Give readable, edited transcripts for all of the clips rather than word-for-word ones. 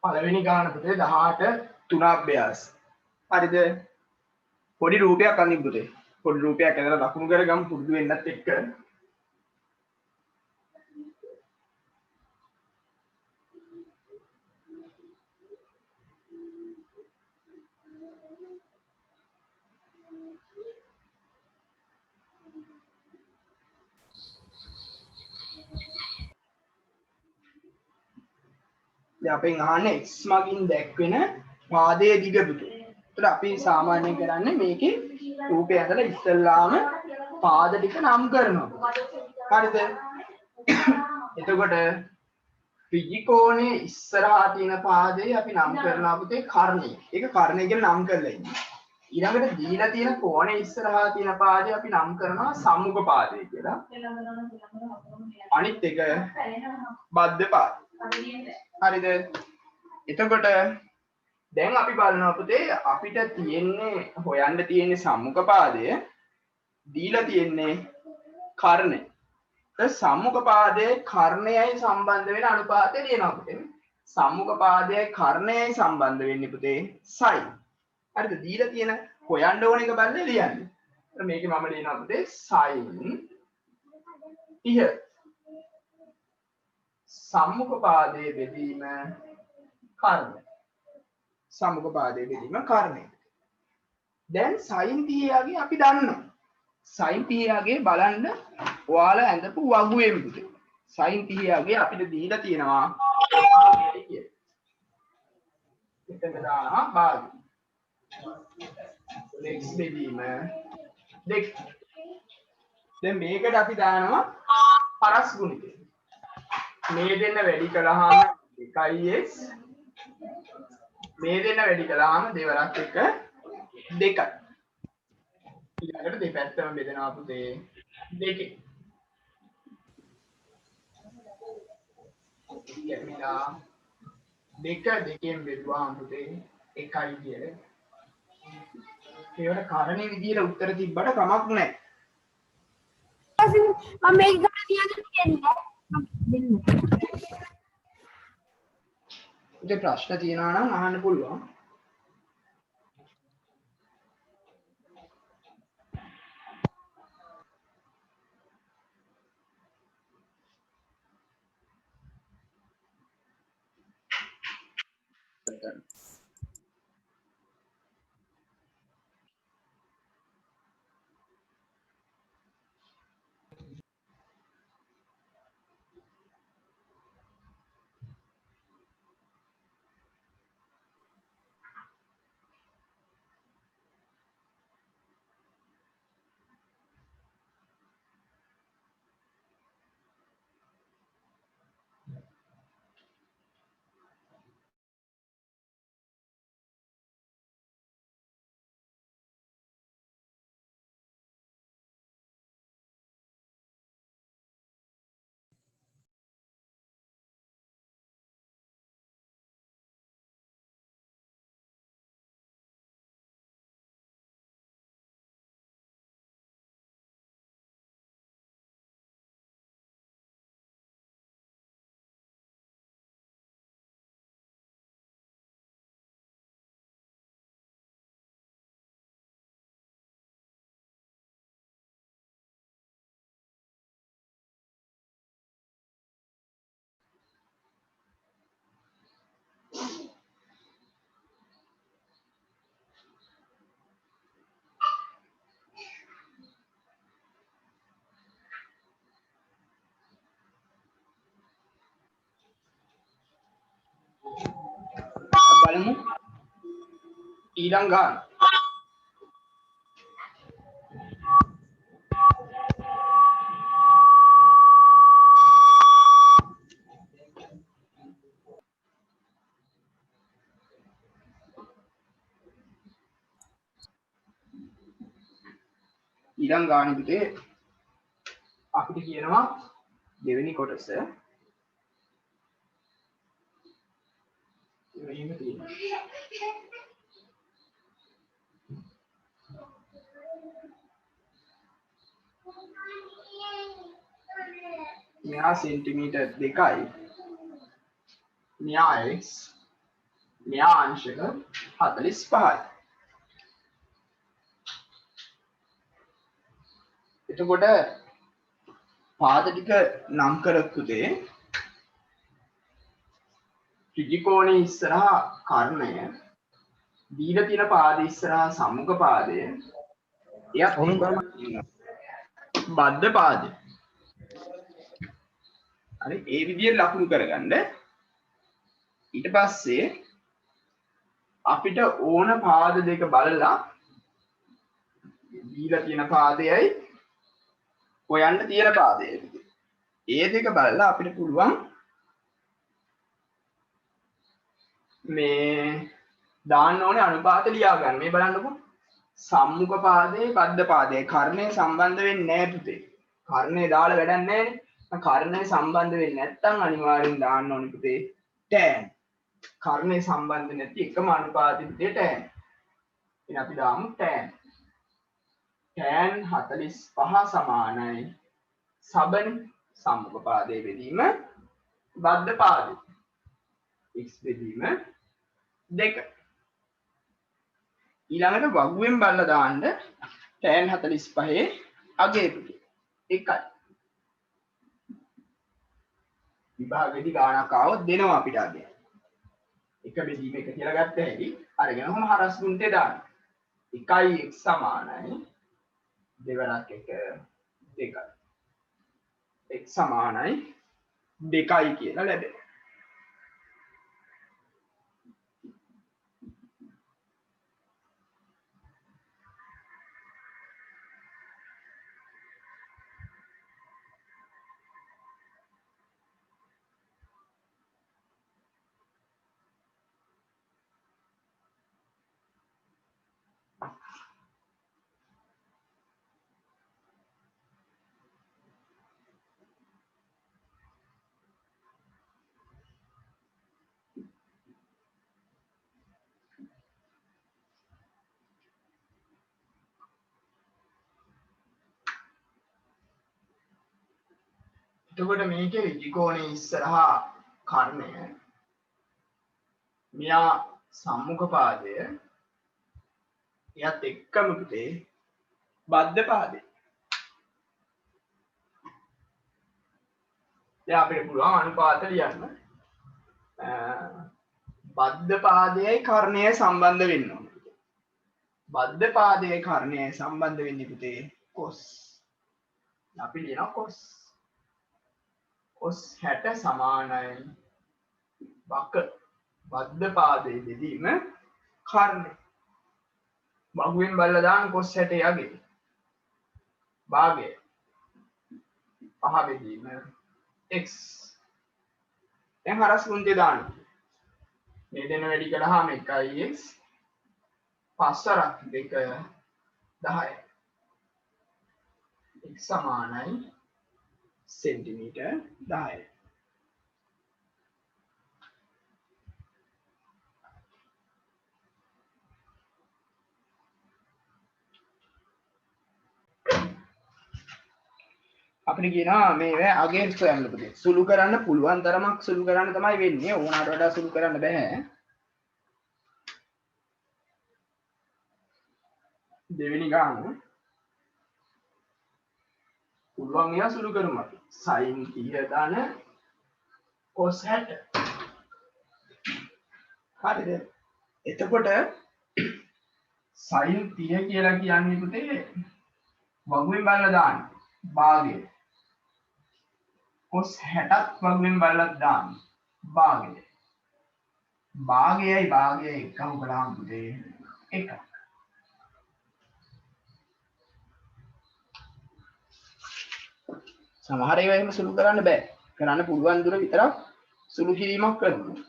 පළවෙනි ගාන පුතේ 18 3 අභ්‍යාස. හරිද? පොඩි රූපයක් අඳින්න පුතේ. පොඩි රූපයක් ඇදලා ලකුණු කරගමු පුරුදු වෙන්නත් එක්ක. අපෙන් අහන්නේ x මගින් දැක්වෙන පාදයේ දිග පුතේ. ඒතර අපි සාමාන්‍යයෙන් කරන්නේ මේකේ රූපය ඇදලා ඉස්සල්ලාම පාද ටික නම් කරනවා. හරිද? එතකොට ත්‍රිකෝණයේ ඉස්සරහා තියෙන පාදේ අපි නම් කරනවා පුතේ කර්ණය. ඒක කර්ණය කියලා නම් කරලා ඉන්නේ. ඊළඟට දීලා තියෙන කෝණයේ ඉස්සරහා තියෙන පාදේ අපි නම් කරනවා සම්මුඛ පාදේ කියලා. අනිත් එක බද්ධ පාදේ. හරිද? එතකොට දැන් අපි බලනවා පුතේ අපිට තියෙන්නේ හොයන්න තියෙන්නේ සම්මුඛ පාදය දීලා තියෙන්නේ කර්ණය. ඒ සම්මුඛ පාදයේ කර්ණයයි සම්බන්ධ වෙන අනුපාතය ලියනවා පුතේ. සම්මුඛ පාදයයි කර්ණයයි සම්බන්ධ වෙන්නේ පුතේ sin. හරිද? දීලා තියෙන හොයන්න ඕන එක බලලා ලියන්නේ. මේකේ මම ලියනවා පුතේ sin 30 සම්මුඛ පාදයේ බෙදීම කර්ණය. සම්මුඛ පාදයේ බෙදීම කර්ණය. දැන් sin 30 අපි දන්නවා. sin 30 බලන්න ඔයාලා ඇඳපු වගුවෙන් පුතේ. sin 30 අපිට දීලා තියෙනවා එතන දානවා භාගය. x බෙදීම 2. දැන් මේකට අපි දානවා පරස් ගුණිතය. මේ දෙන්න වැඩි කළාම 2x මේ දෙන්න වැඩි කළාම දෙවරක් එක 2යි. ඊළඟට දෙපැත්තම බෙදනවා පුතේ 2. කැමිලා 2 2ෙන් බෙදුවාම පුතේ 1යි කියලා. ඒවට කාරණේ විදියට උත්තර තිබ්බට කමක් නැහැ. මම මේක ගන්න තියන්නේ දෙන්න. ඉතින් ප්‍රශ්න තියෙනවා නම් අහන්න පුළුවන්. බලමු ඊළඟ ගාන. ඊළඟ ගාන පුතේ අපිට කියනවා දෙවෙනි කොටස එහෙම තියෙනවා. මෙහා සෙන්ටිමීටර් 2යි මෙයා x මෙයා අංශක 45යි. එතකොට පාද ටික නම් කරපුතේ ත්‍රිකෝණයේ ඉස්සරහා කර්ණය දීලා තියෙන පාද ඉස්සරහා සම්මුඛ පාදය එයත් බද්ධ පාදය. හරි ඒ විදිහට ලකුණු කරගන්න. ඊට පස්සේ අපිට ඕන පාද දෙක බලලා දීලා තියෙන පාදයයි හොයන්න තියෙන පාදයයි ඒ දෙක බලලා අපිට පුළුවන් මේ දාන්න ඕනේ අනුපාත ලියා ගන්න. මේ බලන්නකො. සම්මුඛ පාදයේ බද්ධ පාදයේ කර්ණය සම්බන්ධ වෙන්නේ නැහැ පුතේ. කර්ණය දාලා වැඩක් නැහැ නේ. කර්ණය සම්බන්ධ වෙන්නේ නැත්නම් අනිවාර්යෙන් දාන්න ඕනේ පුතේ tan. කර්ණය සම්බන්ධ නැති එකම අනුපාතය පුතේ tan. එහෙනම් අපි දාමු tan. tan 45 සමානයි සබනේ සම්මුඛ පාදයේ බෙදීම බද්ධ පාදයේ x බෙදීම 2. ඊළඟට වගුවෙන් බලලා දාන්න tan 45 අගය පුතේ 1යි. විභාගෙදි ගාණක් ආවොත් දෙනවා අපිට අගය. එක බෙදීම එක කියලා ගත්ත හැටි අරගෙන කොහොම හරස් ගුණිතේ දාන්න. 1යි x සමානයි දෙවරක් 1 2යි. x සමානයි 2යි කියලා ලැබෙනවා. එතකොට මේකේ ත්‍රිකෝණයේ ඉස්සරහා කර්ණය මෙයා සම්මුඛ පාදය එයත් එක්කම පුතේ බද්ධ පාදය. දැන් අපිට පුළුවන් අනුපාත ලියන්න. බද්ධ පාදයයි කර්ණයයි සම්බන්ධ වෙන්න ඕනේ. බද්ධ පාදයයි කර්ණයයි සම්බන්ධ වෙන්නේ පුතේ cos. අපි ලියනවා cos. cos 60 සමානයි වක බද්ධ පාදයේ බෙදීම කර්ණය. වගුවෙන් බලලා දාන cos 60 යගේ භාගය 5 බෙදීම x. දැන් හරස් ගුණිතේ දාන්න. මේ දෙන වැඩි කළාම 1x 5 2 10. x සමානයි සෙන්ටිමීටර් 10. අපිට කියනවා මේ අගයෙන් සොයන්න පුතේ. සුළු කරන්න පුළුවන් තරමක් සුළු කරන්න තමයි වෙන්නේ. ඕනකට වඩා සුළු කරන්න බෑ. දෙවෙනි ගාන පුළුවන් එයා සුළු කරමු අපි. sin 30 දාන cos 60. හරිද? එතකොට sin 30 කියලා කියන්නේ පුතේ වගුවෙන් බලලා දාන්න භාගය. cos 60ක් වගුවෙන් බලලා දාන්න භාගය. භාගයයි භාගයයි එකම කළාම පුතේ 1. සමහර ඒවා එහෙම සුළු කරන්න බෑ. කරන්න පුළුවන් දුර විතරක් සුළු කිරීමක් කරනවා.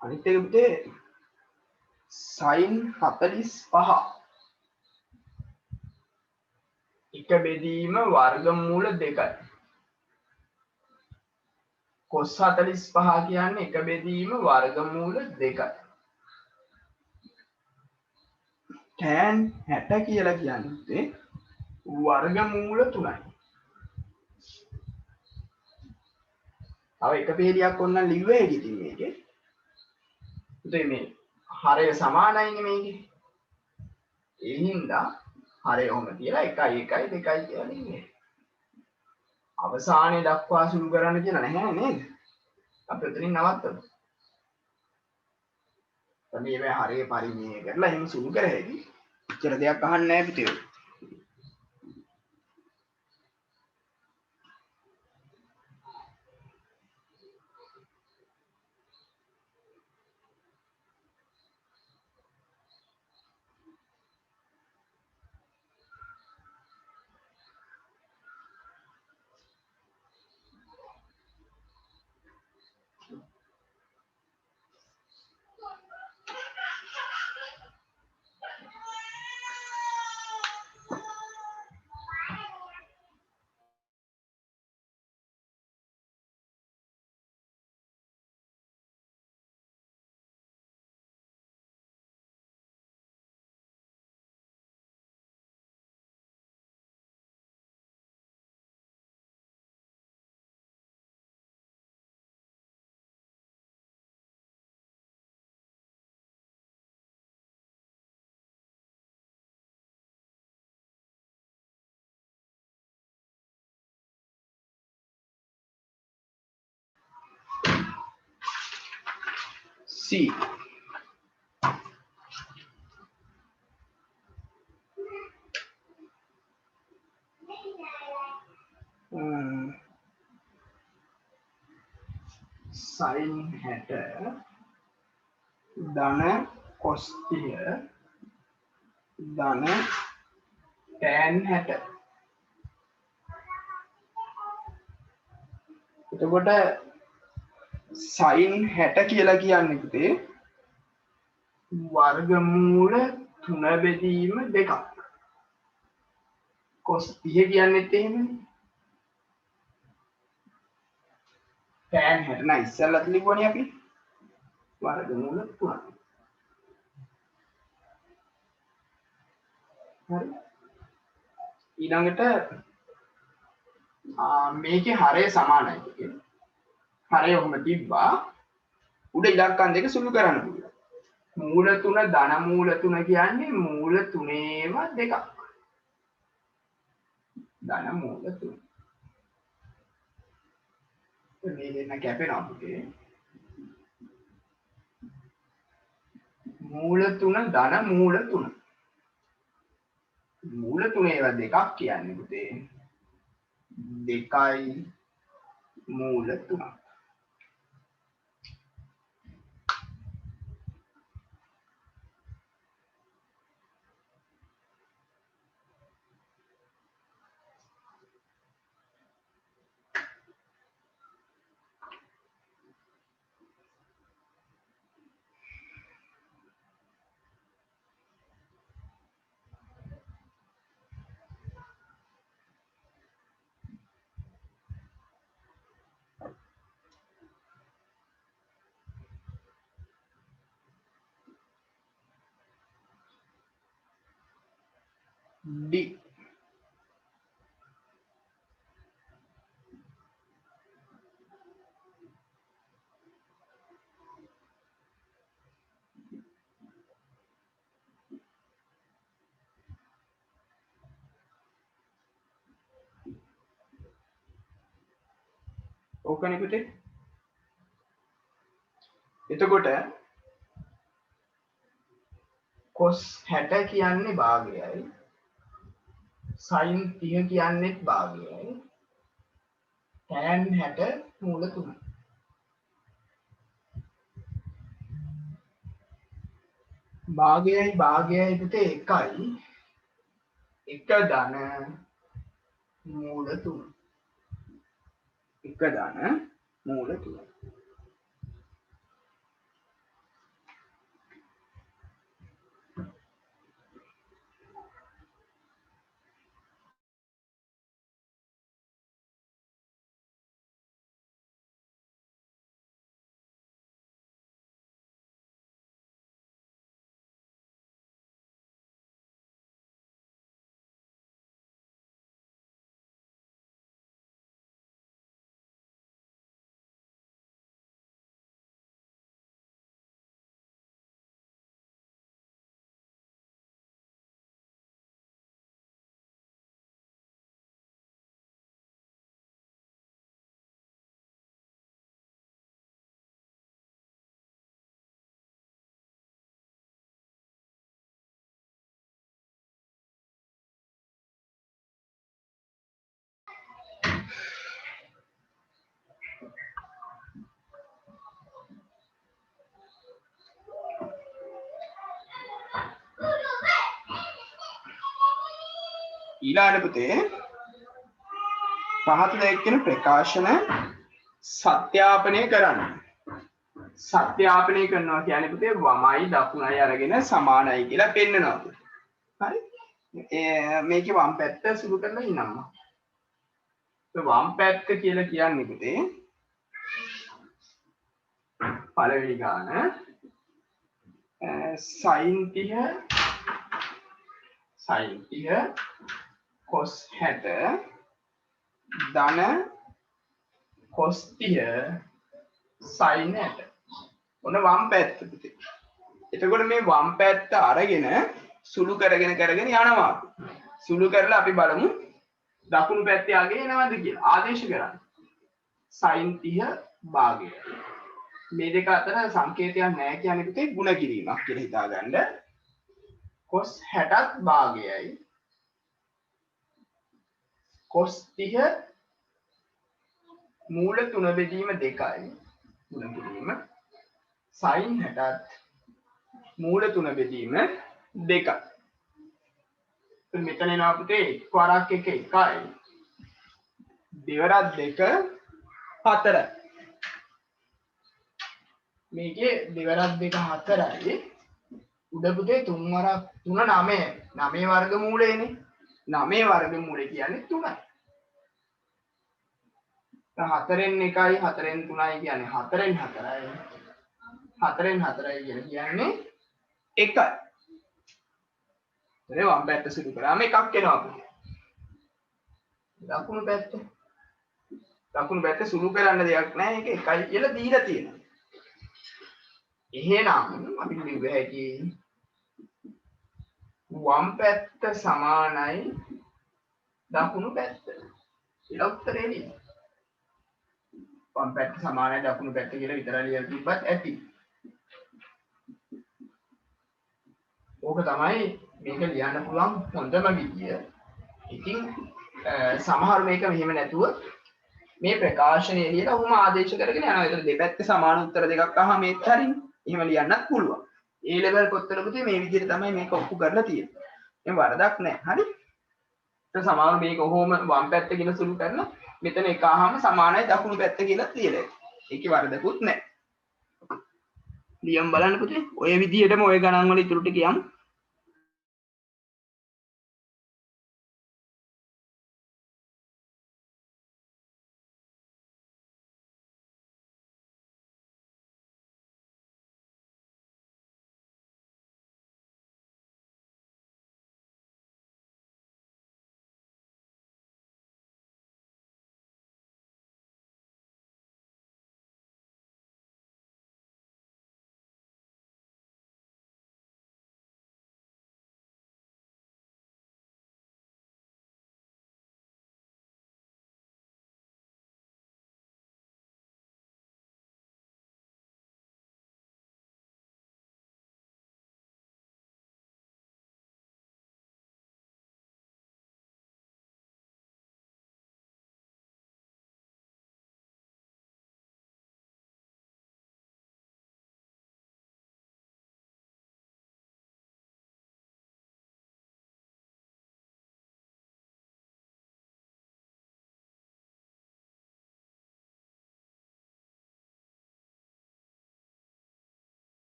අනිත් එක පුතේ sin 45 එක බෙදීම වර්ගමූල 2යි. cos 45 කියන්නේ එක බෙදීම වර්ගමූල 2යි. tan 60 කියලා කියන්නේ වර්ගමූල 3යි. තව එක පේලියක් ඔන්න ලිව්වේ ඉතින් මේකේ. ඉතින් මේ හරය සමානයිනේ මේකේ. ඒ හින්දා හරය ඔහම තියලා 1 1 2 කියලා ලිව්වේ. අවසානයේ දක්වා සුළු කරන්න කියලා නැහැ නේද? අපි උතනින් නවත්තමු. අපි මේ හරිය පරිමේය කරලා එහෙම සුළු කර හැකි. එච්චර දෙයක් අහන්න නැහැ පුතේ. C sin 60 ධන cos 30 ධන tan 60. එතකොට sin 60 කියලා කියන්නේ පුතේ වර්ගමූල 3 බෙදීම 2ක්. cos 30 කියන්නේත් එහෙමනේ. tan 60 නයි ඉස්සෙල්ලත් ලිව්වනේ අපි. වර්ගමූල 3. හරි. ඊළඟට මේකේ හරය සමානයි කියන්නේ. හරය ඔහම තිබ්බා. උඩ ඉලක්කම් දෙක සුළු කරන්න පුළුවන්. මූල 3 ධන මූල 3 කියන්නේ මූල 3ේම දෙකක්. ධන මූල 3. මේ දෙන්න කැපෙනවා පුතේ. මූල 3 ධන මූල 3. මූල 3 ඒවා දෙකක් කියන්නේ පුතේ 2යි මූල 3. D ඕකනේ පුතේ. එතකොට cos 60 කියන්නේ භාගයයි. sin 30 කියන්නේත් භාගයයි. tan 60 මූල 3. භාගයයි පුතේ එකයි. එක ධන මූල 3. එක ධන මූල 3. ඊළඟට පුතේ පහත දැක්කෙන ප්‍රකාශන සත්‍යාපනය කරන්න. සත්‍යාපනය කරනවා කියන්නේ පුතේ වමයි දකුණයි අරගෙන සමානයි කියලා පෙන්නනවා. හරි? මේකේ වම් පැත්ත සුළු කරලා ඉන්නවා. වම් පැත්ත කියලා කියන්නේ පුතේ පළවෙනි ගාන sin 30 cos 60 ධන cos 30 sin 60. ඔන්න වම් පැත්ත පුතේ. එතකොට මේ වම් පැත්ත අරගෙන සුළු කරගෙන යනවා. සුළු කරලා අපි බලමු දකුණු පැත්තේ ආගේ එනවද කියලා. ආදේශ කරන්න. sin 30 භාගය. මේ දෙක අතර සංකේතයක් නැහැ කියන්නේ පුතේ ಗುಣ කිරීමක් කියලා හිතාගන්න. cos 60ත් භාගයයි cos 30 මූල 3 බෙදීම 2යි ಗುಣ කිරීම sin 60ත් මූල 3 බෙදීම 2යි. මෙතන එනවා පුතේ එක් වරක් එක 1යි දෙවරක් 2 4යි. මේකේ දෙවරක් 2 4යි උඩ පුතේ 3 වරක් 3 9යි 9 වර්ගමූලයනේ 9 වර්ගමූලය කියන්නේ 3යි. 4න් 1යි 4න් 3යි කියන්නේ 4න් 4යි 4න් 4යි කියන්නේ 1යි. ඒ වම් පැත්ත සුළු කරාම එකක් එනවා පුතේ. දකුණු පැත්ත සුළු කරන්න දෙයක් නැහැ. ඒක 1යි කියලා දීලා තියෙනවා. එහෙනම් අපි ලියුව හැකි වම් පැත්ත සමානයි දකුණු පැත්ත. කියලා උත්තරේ ලියන්න. වම් පැත්ත සමානයි දකුණු පැත්ත කියලා විතරයි ලියලා තිබ්බත් ඇති. ඕක තමයි මේක ලියන්න පුළුවන් හොඳම විදිය. ඉතින් සමහර මේක මෙහෙම නැතුව මේ ප්‍රකාශනය ලියලා ඔහොම ආදේශ කරගෙන යනවා. ඒතර දෙපැත්තේ සමාන උත්තර දෙකක් අහම මේත් හරිනේ. එහෙම ලියන්නත් පුළුවන්. A level පොත්වල පුතේ මේ විදිහට තමයි මේක ඔප්පු කරලා තියෙන්නේ. එහෙනම් වරදක් නැහැ. හරි? ඒක සමාන මේක ඔහොම වම් පැත්ත කියලා සුළු කරලා මෙතන එක අහම සමානයි දකුණු පැත්ත කියලා තියලා. ඒකේ වරදකුත් නැහැ. ලියම් බලන්න පුතේ. ඔය විදිහටම ඔය ගණන් වල ඉතුරු ටික යමු.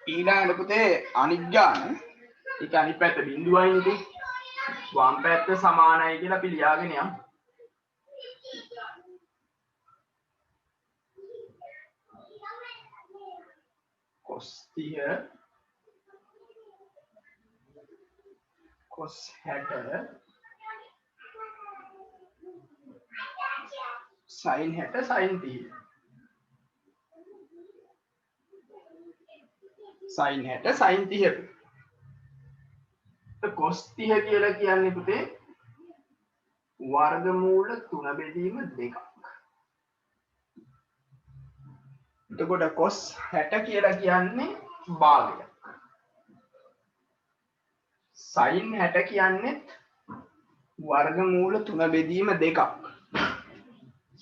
ඊළඟට පුතේ අනිත් ගාන ඒක අනිත් පැත්ත බිඳුවයි ඉතින් වම් පැත්ත සමානයි කියලා අපි ලියාගෙන යමු. cos 30 cos 60 sin 60 sin 30 sin 60 sin 30 cos 30 කියලා කියන්නේ පුතේ වර්ගමූල 3 බෙදීම 2ක්. එතකොට cos 60 කියලා කියන්නේ භාගයක්. sin 60 කියන්නේ වර්ගමූල 3 බෙදීම 2ක්.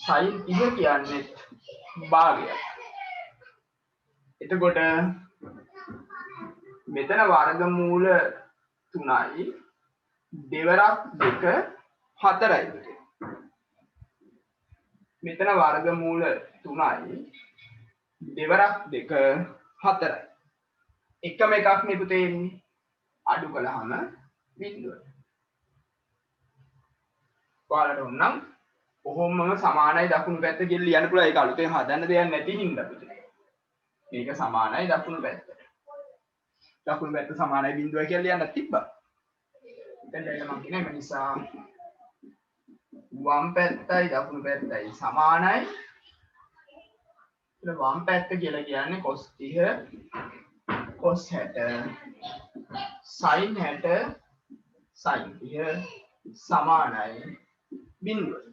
sin 30 කියන්නේ භාගයක්. එතකොට මෙතන වර්ගමූල 3යි දෙවරක් 2 4යි. මෙතන වර්ගමූල 3යි දෙවරක් 2 4යි. එකම එකක් නේ පුතේ එන්නේ. අඩු කළාම බිඳුව. ඔයාලට උනම් කොහොමම සමානයි දකුණු පැත්ත කියලා ලියන්න පුළුවන්. ඒක අලුතෙන් හදන්න දෙයක් නැති හින්දා පුතේ. මේක සමානයි දකුණු පැත්ත. දකුණු පැත්ත සමානයි බිඳුව කියලා ලියන්න තිබ්බා. දැන් මම කියන්නේ මේ නිසා වම් පැත්තයි දකුණු පැත්තයි සමානයි. ඒක වම් පැත්ත කියලා කියන්නේ cos 30 cos 60 sin 60 sin 30 සමානයි බිඳුව.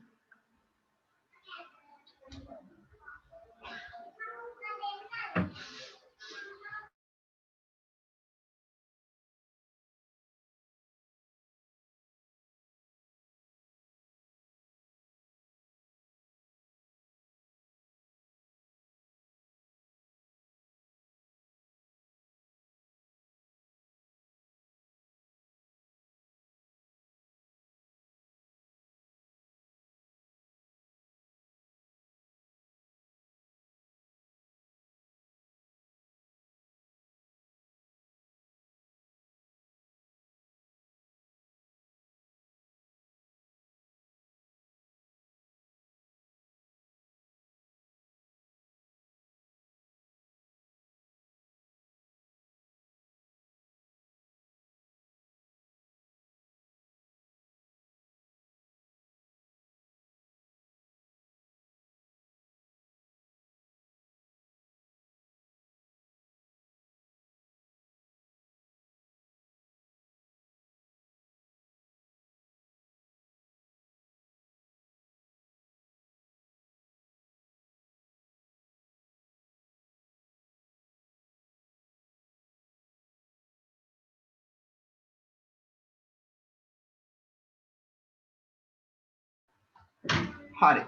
හරි.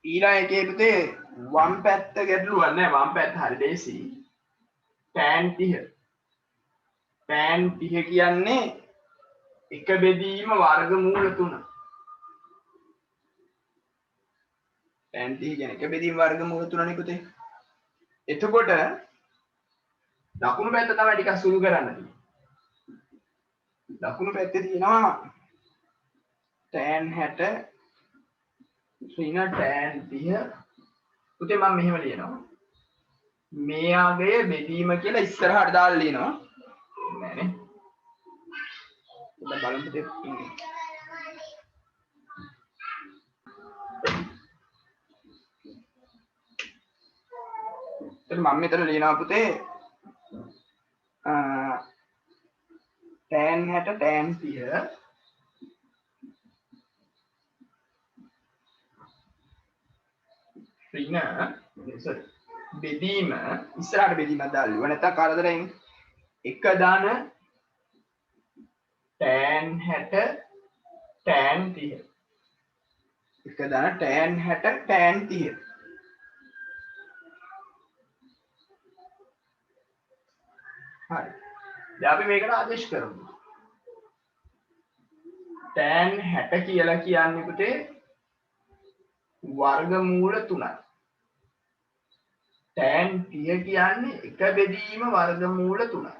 ඊළඟ එකේ පුතේ වම් පැත්ත ගැටලුවක් නැහැ. වම් පැත්ත හරි දේසි. tan 30. tan 30 කියන්නේ එක බෙදීම වර්ගමූල 3. tan 30 කියන්නේ එක බෙදීම වර්ගමූල 3 නේ පුතේ. එතකොට දකුණු පැත්ත තමයි ටිකක් සුළු කරන්න තියෙන්නේ. දකුණු පැත්තේ තියෙනවා tan 60 ඍණ tan 30 පුතේ මම මෙහෙම ලියනවා. මේ අගය බෙදීම කියලා ඉස්සරහට දාලා ලියනවා. නෑනේ. දැන් බලමු පුතේ. මම මෙතන ලියනවා පුතේ tan 60 tan 30 ඍණ බෙදීම ඉස්සරහට බෙදීමක් දාලා ලියුවා නැත්නම් කරදරයෙන් එක දාන tan 60 tan 30 එක දාන tan 60 tan 30 හරි. දැන් අපි මේකට ආදේශ කරමු. tan 60 කියලා කියන්නේ පුතේ වර්ගමූල 3යි. tan 30 කියන්නේ එක බෙදීම වර්ගමූල 3යි.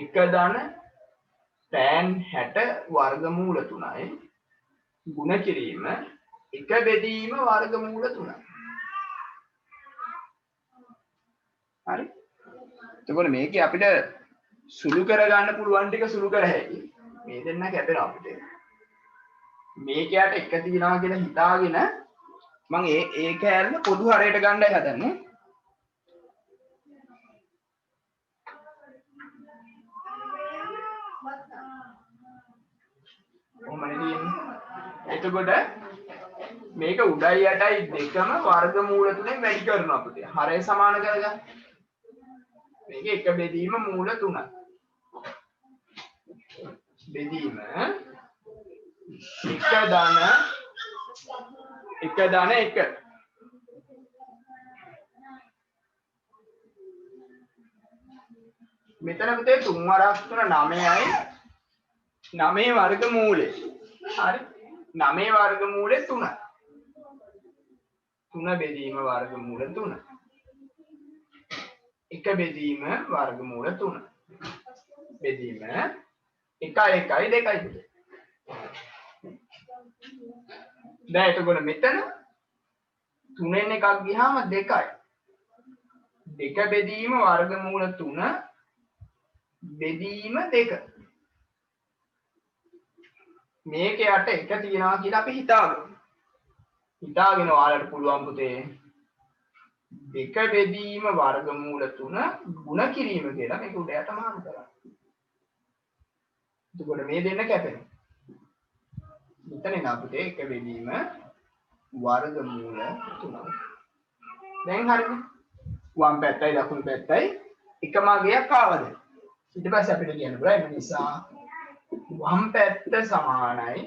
1 ධන tan 60 වර්ගමූල 3යි ගුණ කිරීම 1 බෙදීම වර්ගමූල 3යි. හරි. එතකොට මේකේ අපිට සුළු කරගන්න පුළුවන් ටික සුළු කර හැකියි. මේ දෙන්න කැපෙනවා අපිට. මේකයට එක තියනවා කියලා හිතාගෙන මම ඒ කෑල්ල පොදු හරයට ගන්නයි හදන්නේ. එතකොට මේක උඩයි යටයි දෙකම වර්ගමූල තුනෙන් වැඩි කරනවා පුතේ. හරය සමාන කරගන්න. මේක එක බෙදීම මූල 3යි. බෙදීම 1 ධන 1. මෙතන පුතේ 3 වරක් 3 9යි 9 වර්ගමූලය. හරි. 9 වර්ගමූලය 3යි. 3 බෙදීම වර්ගමූල 3. 1 බෙදීම වර්ගමූල 3. බෙදීම 1 1යි 2යි පුතේ. දැන් එතකොට මෙතන 3න් එකක් ගියාම 2යි. 2 බෙදීම වර්ගමූල 3 බෙදීම 2. මේක යට එක තියනවා කියලා අපි හිතාගමු. හිතාගෙන ඔයාලට පුළුවන් පුතේ 2 බෙදීම වර්ගමූල 3 ගුණ කිරීම කියලා මේක උඩ යට මාරු කරන්න. එතකොට මේ දෙන්න කැපෙනවා. මෙතන එනවා පුතේ 1 බෙදීම වර්ගමූල 3. දැන් හරිද? වම් පැත්තයි දකුණු පැත්තයි එකම අගයක් ආවද? ඊට පස්සේ අපිට කියන්න පුළුවන් ඒ නිසා වම් පැත්ත සමානයි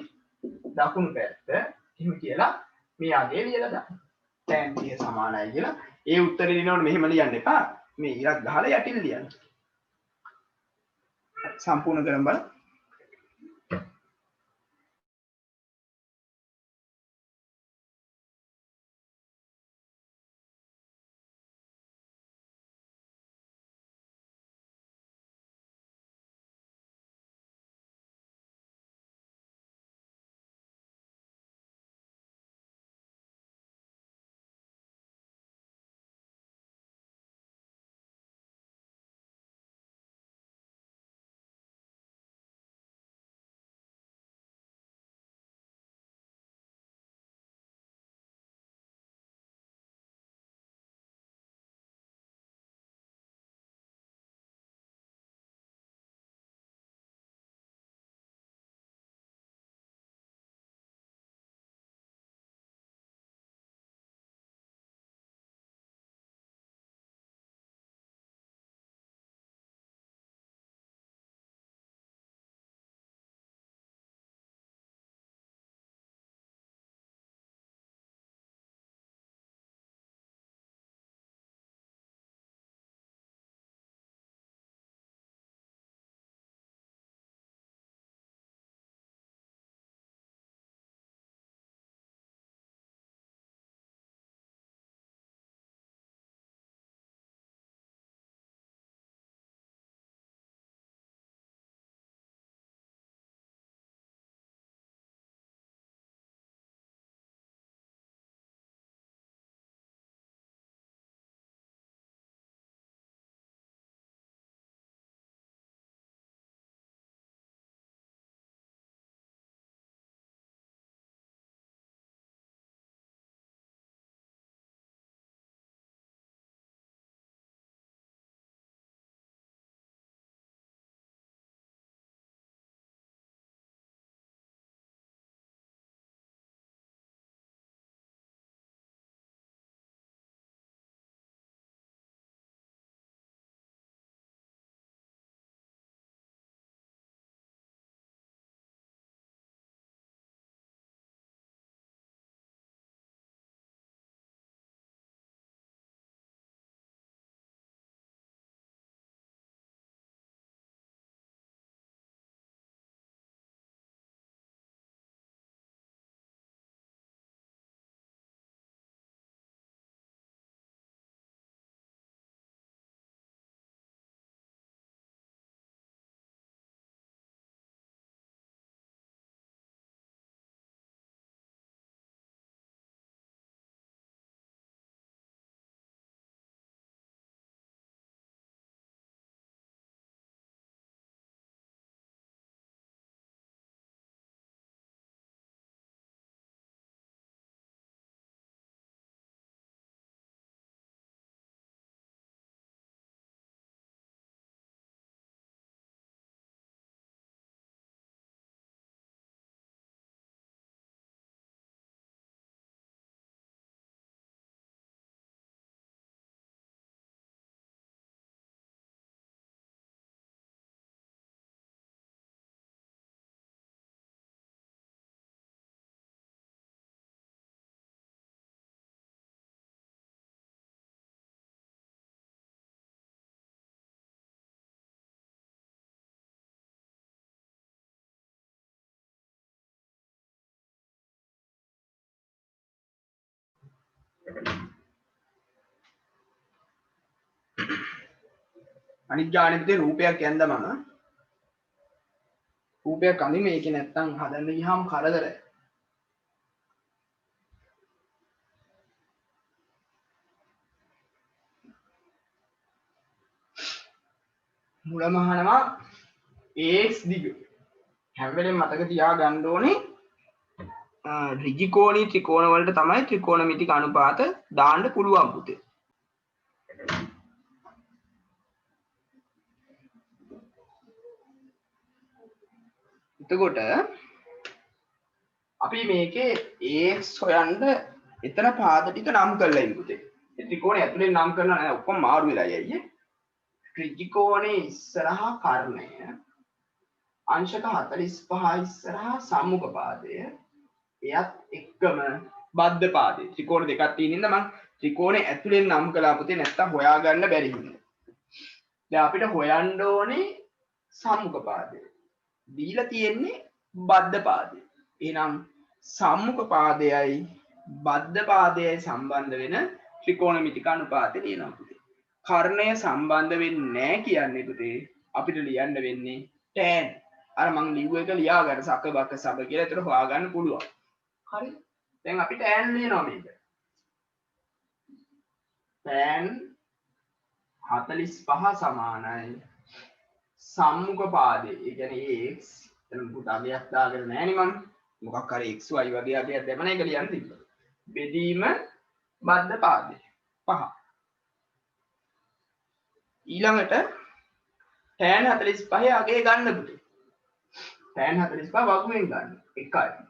දකුණු පැත්ත එහෙම කියලා මේ අගය ලියලා දාන්න. tan 30 සමානයි කියලා. ඒ උත්තරේ දිනනකොට මෙහෙම ලියන්න එපා. මේ ඉරක් ගහලා යටින් ලියන්න. සම්පූර්ණ කරන් බලන්න. අනිත් ගානේ පුතේ රූපයක් යන්ද මම රූපයක් අඳින්න මේකේ නැත්තම් හදන්න ගියාම කරදරයි. මුලම අහනවා AX දිග හැම වෙලෙම මතක තියාගන්න ඕනේ ඍජුකෝණී ත්‍රිකෝණ වලට තමයි ත්‍රිකෝණමිතික අනුපාත දාන්න පුළුවන් පුතේ. එතකොට අපි මේකේ AX හොයන්න එතන පාද ටික නම් කරලා ඉන්න පුතේ. ඒ ත්‍රිකෝණය ඇතුලේ නම් කරලා නැහැ ඔක්කොම මාරු වෙලායි අයියේ. ත්‍රිකෝණේ ඉස්සරහා කර්ණය අංශක 45 ඉස්සරහා සම්මුඛ පාදය එයත් එක්කම බද්ධ පාදේ ත්‍රිකෝණ දෙකක් තියෙන ඉඳ මම ත්‍රිකෝණේ ඇතුලෙන් නම් කළා පුතේ නැත්තම් හොයාගන්න බැරි හින්දා. දැන් අපිට හොයන්න ඕනේ සම්මුඛ පාදය. දීලා තියෙන්නේ බද්ධ පාදය. එහෙනම් සම්මුඛ පාදයයි බද්ධ පාදයයි සම්බන්ධ වෙන ත්‍රිකෝණමිතික අනුපාතය ලියනවා පුතේ. කර්ණය සම්බන්ධ වෙන්නේ නැහැ කියන්නේ පුතේ අපිට ලියන්න වෙන්නේ tan. අර මං ලිව්ව එක ලියා ගන්න සක බක සබ කියලා ඒතර හොයාගන්න පුළුවන්. හරි. දැන් අපි tan ලියනවා මේක. tan 45 සමානයි සම්මුඛ පාදේ. ඒ කියන්නේ x එතන පුතා අගයක් දාගෙන නැහැ නේ මම. මොකක් හරි xy වගේ අගයක් දැම්ම නේ ඒක ලියන්න තිබ්බා. බෙදීම බද්ධ පාදේ 5. ඊළඟට tan 45 අගය ගන්න පුතේ. tan 45 වගුවෙන් ගන්න. 1යි.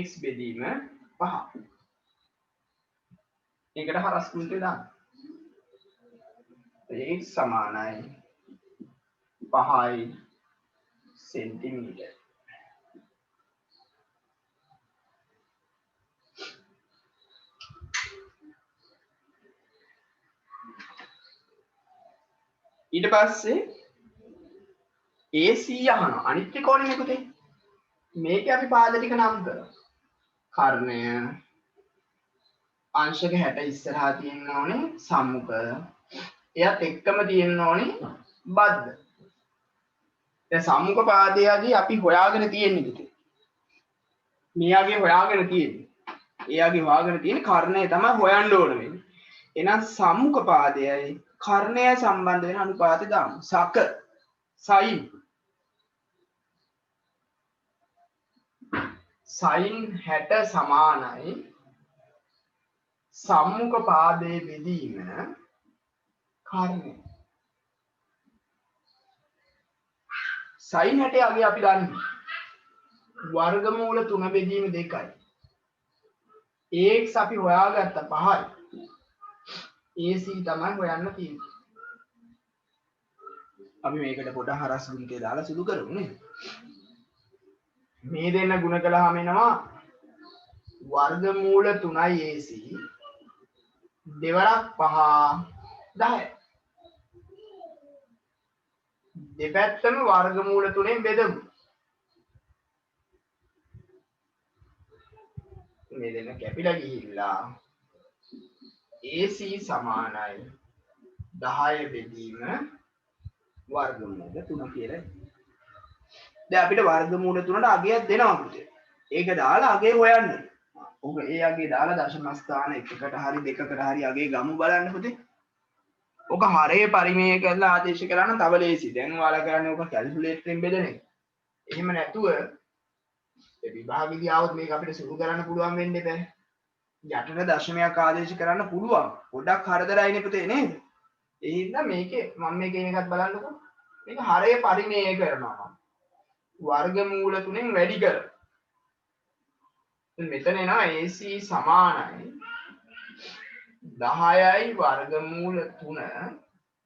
x බෙදීම 5. ඒකට හරස් කුණ්ටේ දාන්න. x සමානයි 5යි සෙන්ටිමීටර්. ඊට පස්සේ AC අහනවා අනිත් ත්‍රිකෝණෙ පුතේ. මේකේ අපි පාද ටික නම් කරමු. කර්ණය අංශක 60 ඉස්සරහා තියෙන්න ඕනේ සම්මුඛ. එයත් එක්කම තියෙන්න ඕනේ බද්ධ. දැන් සම්මුඛ පාදයේදී අපි හොයාගෙන තියෙන්නේ පුතේ. මෙයාගේ හොයාගෙන තියෙන්නේ. එයාගේ හොයාගෙන තියෙන කර්ණය තමයි හොයන්න ඕන වෙන්නේ. එහෙනම් සම්මුඛ පාදයයි කර්ණය සම්බන්ධ වෙන අනුපාතය දාමු. සක sin sin 60 සමානයි සම්මුඛ පාදයේ බෙදීම කර්ණය. sin 60 අගේ අපි දන්නේ වර්ගමූල 3 බෙදීම 2යි. AX අපි හොයාගත්ත 5යි. AC තමයි හොයන්න තියෙන්නේ. අපි මේකට පොඩ හරස් ගුණිතය දාලා සුදු කරමු නේ. මේ දෙන්න ගුණ කළාම එනවා වර්ගමූල 3යි AC දෙවරක් 5 10. දෙපැත්තම වර්ගමූල 3ෙන් බෙදමු. මේ දෙන්න කැපිලා ගිහිල්ලා AC සමානයි 10 බෙදීම වර්ගමූල 3 කියලා. දැන් අපිට වර්ගමූල 3ට අගයක් දෙනවා පුතේ. ඒක දාලා අගය හොයන්න. ඔක ඒ අගේ දාලා දශම ස්ථාන එකකට හරි දෙකකට හරි අගේ ගමු බලන්න පුතේ. ඔක හරේ පරිමේය කරලා ආදේශ කරා නම් තව ලේසි. දැන් ඔයාලා කරන්නේ ඔක කැල්කියුලේටර් එකෙන් බෙදන එක. එහෙම නැතුව ඒ විභාගෙදී ආවොත් මේක අපිට සුළු කරන්න පුළුවන් වෙන්නේ නැහැ. යටට දශමයක් ආදේශ කරන්න පුළුවන්. පොඩ්ඩක් හරදරයිනේ පුතේ නේද? ඒ හින්දා මේකේ මම මේ කියන එකත් බලන්නකො. මේක හරේ පරිමේය කරනවා. වර්ගමූල 3ෙන් වැඩි කර. මෙතන එනවා AC සමානයි 10යි වර්ගමූල 3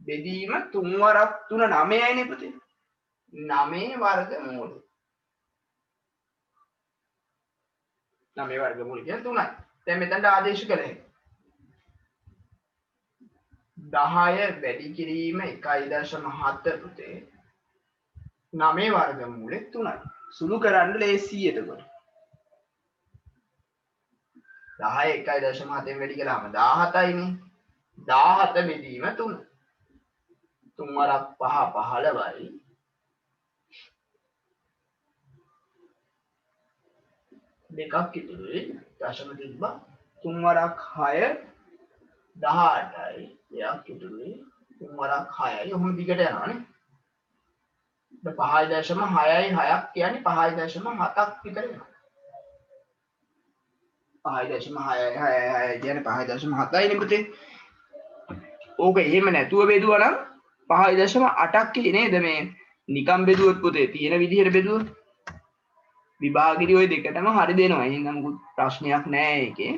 බෙදීම 3 වරක් 3 9යි නේ පුතේ. 9 වර්ගමූල 9 වර්ගමූල කියන්නේ 3යි. දැන් මෙතනට ආදේශ කළේ 10 වැඩි කිරීම 1.7 පුතේ 9 වර්ගමූලෙ 3යි. සුළු කරන්න ලේසියි එතකොට. 10 1.7 වැඩි කළාම 17යිනේ. 17 බෙදීම 3. 3 වරක් 5 15යි. දෙකක් ඉතුරුයි. දශම තිබ්බා. 3 වරක් 6 18යි. දෙකක් ඉතුරුයි. 3 වරක් 6යි. ඔහොම දිගට යනවානේ. 5.6යි 6ක් කියන්නේ 5.7ක් විතර වෙනවා. 5.6 කියන්නේ 5.7යිනේ පුතේ. ඕක එහෙම නැතුව බෙදුවා නම් 5.8ක් කියේ නේද මේ නිකම් බෙදුවොත් පුතේ තියෙන විදිහට බෙදුවොත් විභාගෙදි ওই දෙකටම හරි දෙනවා. එහෙනම් මොකුත් ප්‍රශ්නයක් නැහැ ඒකේ.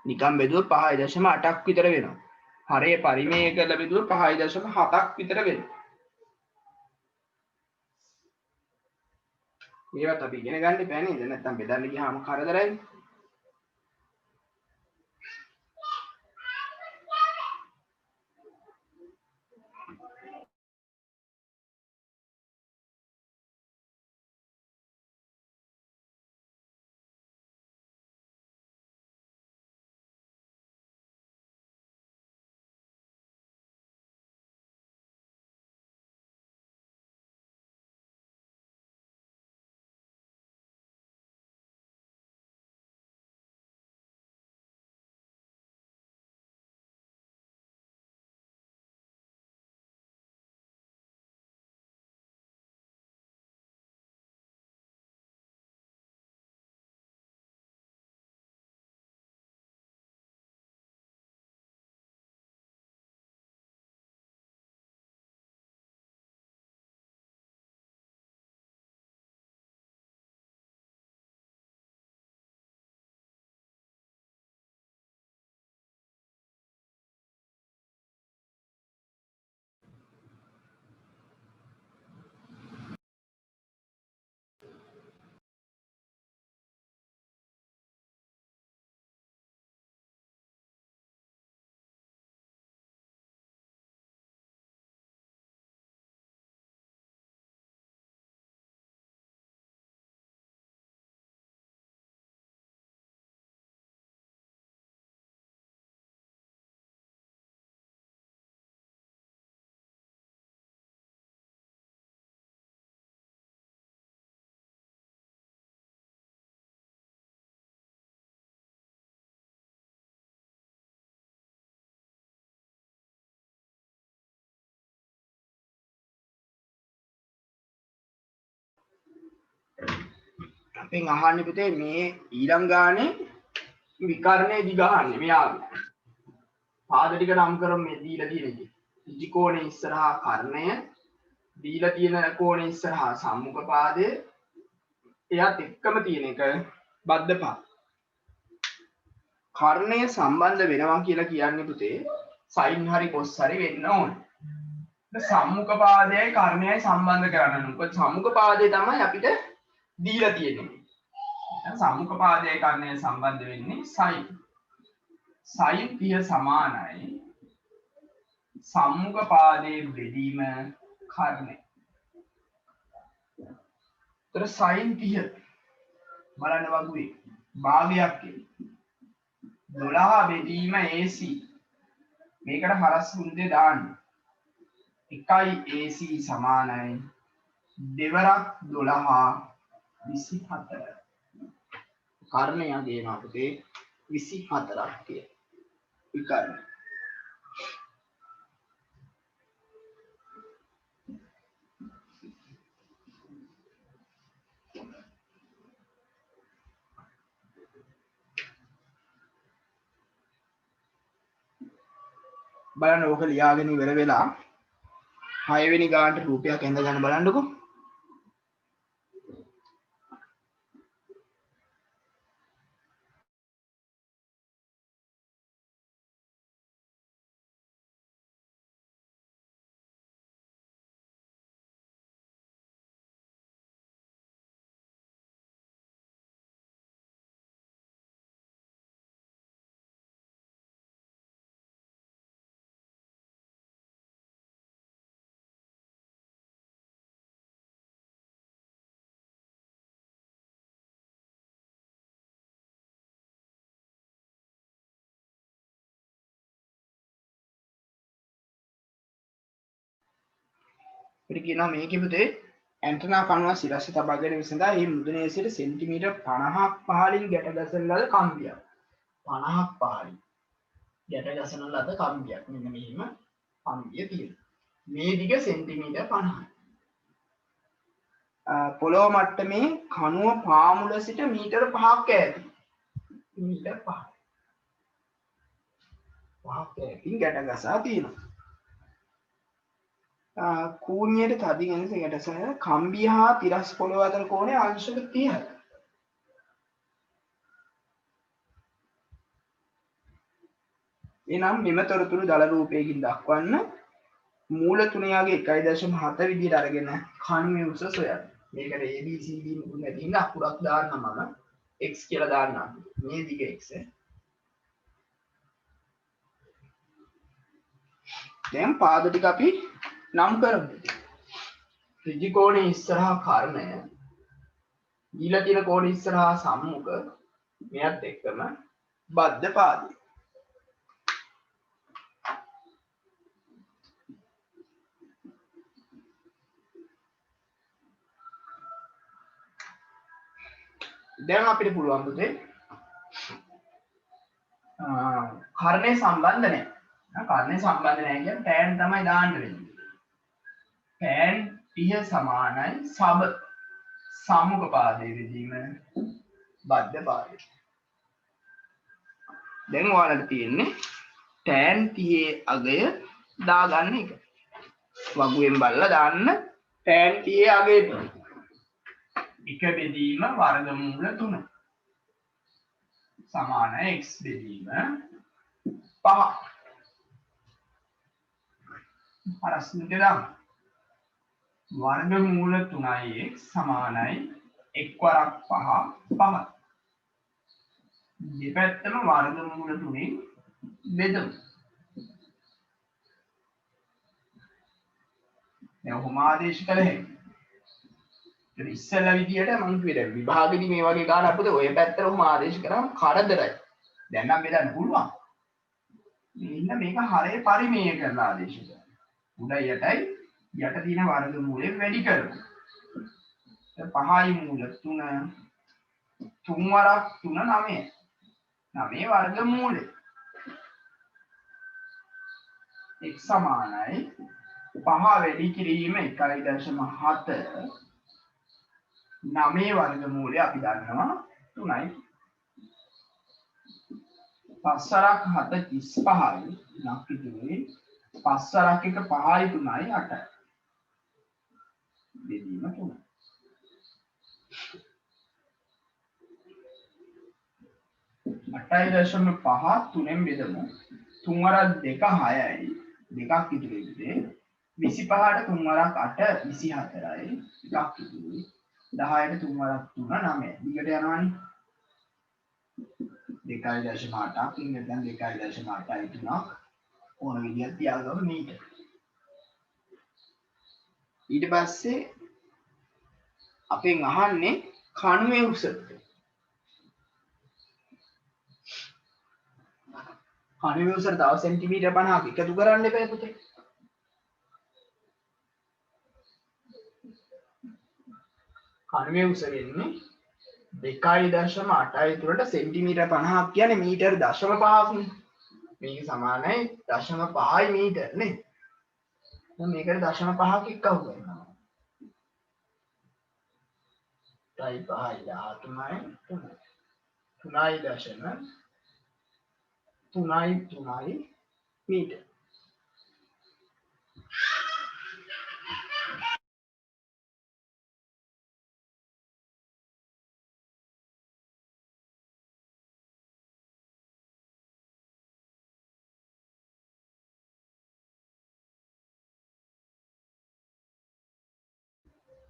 නිකම් බෙදුවොත් 5.8ක් විතර වෙනවා. හරය පරිමේය කරලා බෙදුවොත් 5.7ක් විතර වෙනවා. මේවත් අපි ඉගෙන ගන්න බෑ නේද? නැත්තම් බෙදන්න ගියාම කරදරයි. අපෙන් අහන්නේ පුතේ මේ ඊළඟ ගානේ විකර්ණයේ දිගහන්නේ මෙයාගේ. පාද ටික නම් කරමු මේ දීලා තියෙන එකේ. ඉජි කෝණේ ඉස්සරහා කර්ණය, දීලා තියෙන කෝණේ ඉස්සරහා සම්මුඛ පාදය, එයත් එක්කම තියෙන එක බද්ධ පාද. කර්ණය සම්බන්ධ වෙනවා කියලා කියන්නේ පුතේ සයින් හරි කොස් හරි වෙන්න ඕනේ. සම්මුඛ පාදයයි කර්ණයයි සම්බන්ධ කරන්න ඕනේ. මොකද සම්මුඛ පාදේ තමයි අපිට දීලා තියෙන්නේ. සම්මුඛ පාදයයි කර්ණයයි සම්බන්ධ වෙන්නේ සයින්. සයින් 30 සමානයි සම්මුඛ පාදයේ බෙදීම කර්ණය. ඒතර සයින් 30 බලන්න වගුවේ භාගයක් කියන්නේ 12 බෙදීම AC. මේකට හරස් ගුණය දාන්න. 1යි AC සමානයි දෙවරක් 12 24. කර්ණය ගේනවා පුතේ 24ක් කිය. විකර්ණ. බලන්න ඕක ලියාගෙන ඉවර වෙලා 6 වෙනි ගානට රූපයක් ඇඳ ගන්න බලන්නකෝ. අපිට කියනවා මේකේ පුතේ ඇන්ටනා කණුව සිරස්සේ තබා ගැනීම සඳහා මේ මුදුනේ සිට සෙන්ටිමීටර් 50ක් පහළින් ගැට ගැසෙන ලද කම්බියක්. 50ක් පහළින් ගැට ගැසෙන ලද කම්බියක්. මෙන්න මෙහිම කම්බිය තියෙනවා. මේ දිග සෙන්ටිමීටර් 50යි. පොළොව මට්ටමේ කණුව පාමුල සිට මීටර 5ක් ඈතින්. මීටර 5ක්. 5ක් ඈතින් ගැට ගසා තියෙනවා. කූණියට තදින් එනස ගැටසන කම්බිය හා තිරස් පොළොව අතර කෝණය අංශක 30යි. එනම් මෙම තොරතුරු දල රූපයකින් දක්වන්න මූල තුනයාගේ 1.7 විදිහට අරගෙන කණුවේ උස සොයන්න. මේකට ABCD මුකුත් නැති ඉඳ අකුරක් දාන්න මම x කියලා දාන්නම්. මේ දිග x. දැන් පාද ටික අපි නම් කරමු. ඍජු කෝණයේ ඉස්සරහා කර්ණය, ඊළඟ තියෙන කෝණයේ ඉස්සරහා සම්මුඛ, මෙයත් එක්කම බද්ධ පාදය. දැන් අපිට පුළුවන් පුතේ කර්ණය සම්බන්ධ නැහැ. කර්ණය සම්බන්ධ නැහැ කියන්නේ tan තමයි දාන්න වෙන්නේ. tan 30 සමානයි සබ සම්මුඛ පාදයේ විදීම බද්ධ පාදය. දැන් ඔයාලට තියෙන්නේ tan 30 අගය දාගන්න එක. වගුවෙන් බලලා දාන්න tan 30 අගය එක බෙදීම වර්ගමූල 3 සමාන x බෙදීම 5. ප්‍රශ්නෙට දාන්න. වර්ගමූල 3x සමානයි 1 වරක් 5 5. දෙපැත්තම වර්ගමූල 3න් බෙදමු. දැන් ඔහොම ආදේශ කළ හැකියි. ඉතින් ඉස්සෙල්ලා විදියට මම කිව්වේ විභාගෙදි මේ වගේ ගානක් පුතේ ඔය පැත්තට ඔහොම ආදේශ කරාම කරදරයි. දැන් නම් බෙදන්න පුළුවන්. මෙන්න මේක හරේ පරිමේය කරලා ආදේශ කරනවා. උඩ යටයි යට තියෙන වර්ගමූලයෙන් වැඩි කරමු. 5යි මූල 3 3 වරක් 3 9. 9 වර්ගමූලය x සමානයි 5 වැඩි කිරීම 1.7 9 වර්ගමූලය අපි දන්නවා 3යි. 5 වරක් 7 35යි. නැක්කිතුනේ 5 වරක් 1 5යි 3යි 8යි. බෙදීම 3. 8.5 3ෙන් බෙදමු. 3 වරක් 2 6යි. දෙකක් ඉතුරු ඉන්නේ. 25ට 3 වරක් 8 24යි. එකක් ඉතුරුයි. 10ට 3 වරක් 3 9. දිගට යනවනේ. 2.8ක් ඉන්නේ දැන් 2.8යි 3ක් ඕන විදිහට තියාගමු මීටර. ඊට පස්සේ අපෙන් අහන්නේ කණුවේ උස. කණුවේ උසට තව සෙන්ටිමීටර් 50ක් එකතු කරන්න එපා පුතේ. කණුවේ උස වෙන්නේ 2.8යි තුරට සෙන්ටිමීටර් 50ක් කියන්නේ මීටර් 0.5ක් නේ. මේක සමානයි 0.5යි මීටර නේ. දැන් මේකට 0.5ක් එක්කව කරනවා. 5යි 13යි 3.3යි මීටර.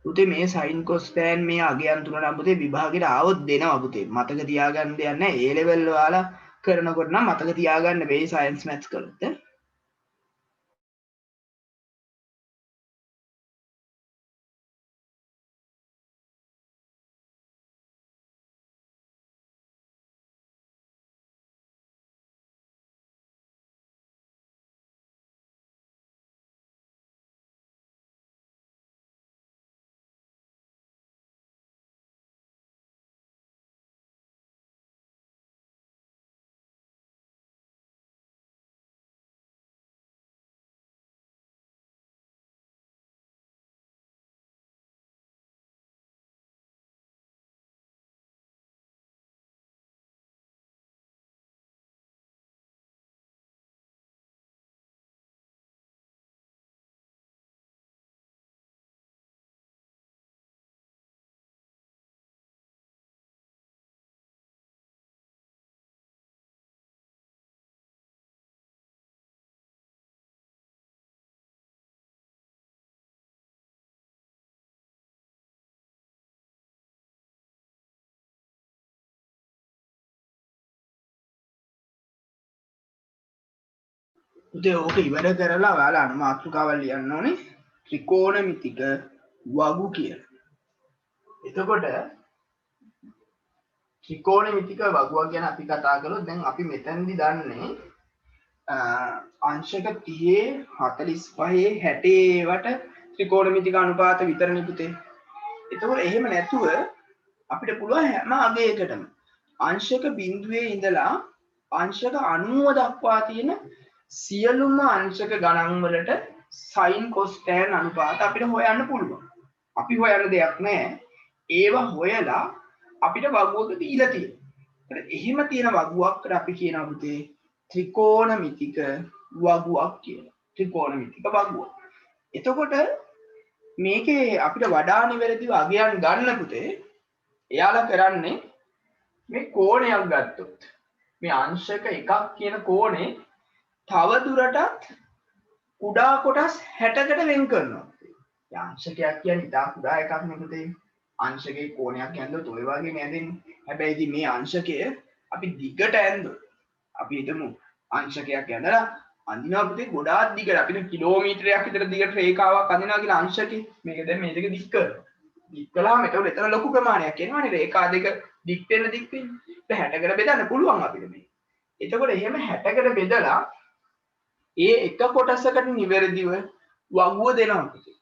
පුතේ මේ sin cos tan මේ අගයන් තුන නම් පුතේ විභාගෙට ආවොත් දෙනවා පුතේ. මතක තියාගන්න දෙයක් නැහැ. A level ඔයාලා කරනකොට නම් මතක තියාගන්න වෙයි science maths කරොත්. පුතේ ඕක ඉවර කරලා ඔයාලා අනුමාත්‍රිකාවල් ලියන්න ඕනේ ත්‍රිකෝණමිතික වගු කියලා. එතකොට ත්‍රිකෝණමිතික වගුවක් ගැන අපි කතා කළොත් දැන් අපි මෙතනදි දන්නේ අංශක 30 45 60 වට ත්‍රිකෝණමිතික අනුපාත විතරනේ පුතේ. එතකොට එහෙම නැතුව අපිට පුළුවන් හැම අගයකටම අංශක බිඳුවේ ඉඳලා අංශක 90 දක්වා තියෙන සියලුම අංශක ගණන් වලට sin cos tan අනුපාත අපිට හොයන්න පුළුවන්. අපි හොයන්න දෙයක් නැහැ. ඒවා හොයලා අපිට වගුවක දීලා තියෙනවා. එහෙම තියෙන වගුවක්කට අපි කියනවා පුතේ ත්‍රිකෝණමිතික වගුවක් කියලා. ත්‍රිකෝණමිතික වගුව. එතකොට මේකේ අපිට වඩා නිවැරදිව අගයන් ගන්න පුතේ එයාලා කරන්නේ මේ කෝණයක් ගත්තොත් මේ අංශක එකක් කියන කෝණේ තව දුරටත් කුඩා කොටස් 60කට වෙන් කරනවා. ඒ අංශකයක් කියන්නේ ඉතා කුඩා එකක් නේ පුතේ. අංශකේ කෝණයක් ඇඳුවොත් ඔය වගේ නෑදෙන්නේ. හැබැයි ඉතින් මේ අංශකය අපි දිගට ඇඳුවොත් අපි හිතමු අංශකයක් ඇඳලා අඳිනවා පුතේ ගොඩාක් දිගට අපිට කිලෝමීටරයක් විතර දිගට රේඛාවක් අඳිනවා කියලා අංශකේ. මේක දැන් මේ දෙක දික් කරනවා. දික් කළාම එතකොට එතන ලොකු ප්‍රමාණයක් එනවනේ රේඛා දෙක දික් වෙන්න. ඒක 60කට බෙදන්න පුළුවන් අපිට මේ. එතකොට එහෙම 60කට බෙදලා ඒ එක කොටසකට නිවැරදිව වගුව දෙනවා පුතේ.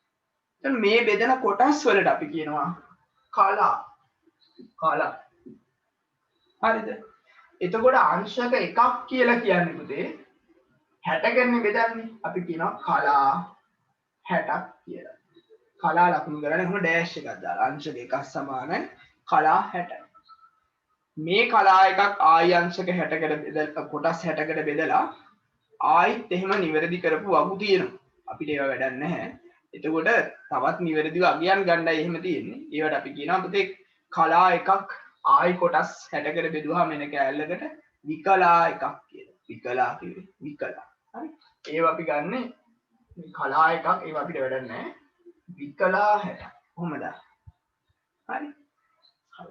දැන් මේ බෙදෙන කොටස් වලට අපි කියනවා කලා. හරිද? එතකොට අංශක එකක් කියලා කියන්නේ පුතේ 60 බෙදන්නේ. අපි කියනවා කලා 60ක් කියලා. කලා ලකුණු කරන්නේ කොහොම ඩෑෂ් එකක් දාලා අංශක එකක් සමානයි කලා 60. මේ කලා එකක් ආයි අංශක 60කට බෙදලා කොටස් 60කට බෙදලා ආයිත් එහෙම නිවැරදි කරපු වගු තියෙනවා. අපිට ඒව වැඩක් නැහැ. එතකොට තවත් නිවැරදිව අගයන් ගන්නයි එහෙම තියෙන්නේ. ඒවට අපි කියනවා පුතේ කලා එකක් ආයි කොටස් 60කට බෙදුවාම එන කෑල්ලකට විකලා එකක් කියලා. විකලා කියන්නේ විකලා. හරි. ඒව අපි ගන්නෙ මේ කලා එකක් ඒව අපිට වැඩක් නැහැ. විකලා 60. කොහමද? හරි.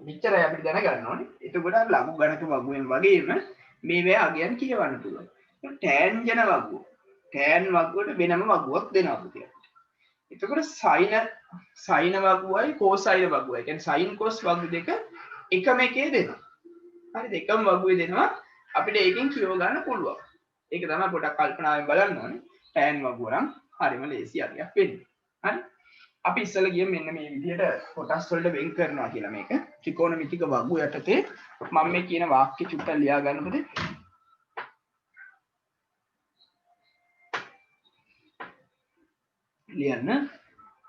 මෙච්චරයි අපිට දැනගන්න ඕනේ. එතකොට ලඝු ගණක වගුවෙන් වගේම මේවැ අගයන් කියවන්න පුළුවන්. ටෑන්ජන වගුව. ටෑන් වගුවට වෙනම වගුවක් දෙනවා පුතේ. එතකොට සයින වගුවයි කෝසයින වගුවයි. කියන්නේ සයින් කොස් වගු දෙක එකම එකේ දෙනවා. හරිද? එකම වගුවේ දෙනවා. අපිට ඒකෙන් කියව ගන්න පුළුවන්. ඒක තමයි පොඩක් කල්පනාවෙන් බලන්න ඕනේ. ටෑන් වගුව නම් හරිම ලේසි අගයක් වෙන්නේ. හරි? අපි ඉස්සෙල්ලා ගිය මෙන්න මේ විදිහට කොටස් වලට වෙන් කරනවා කියලා මේක. ත්‍රිකෝණමිතික වගුව යටතේ මම මේ කියන වාක්‍ය චුට්ටක් ලියා ගන්න පුතේ. ලියන්න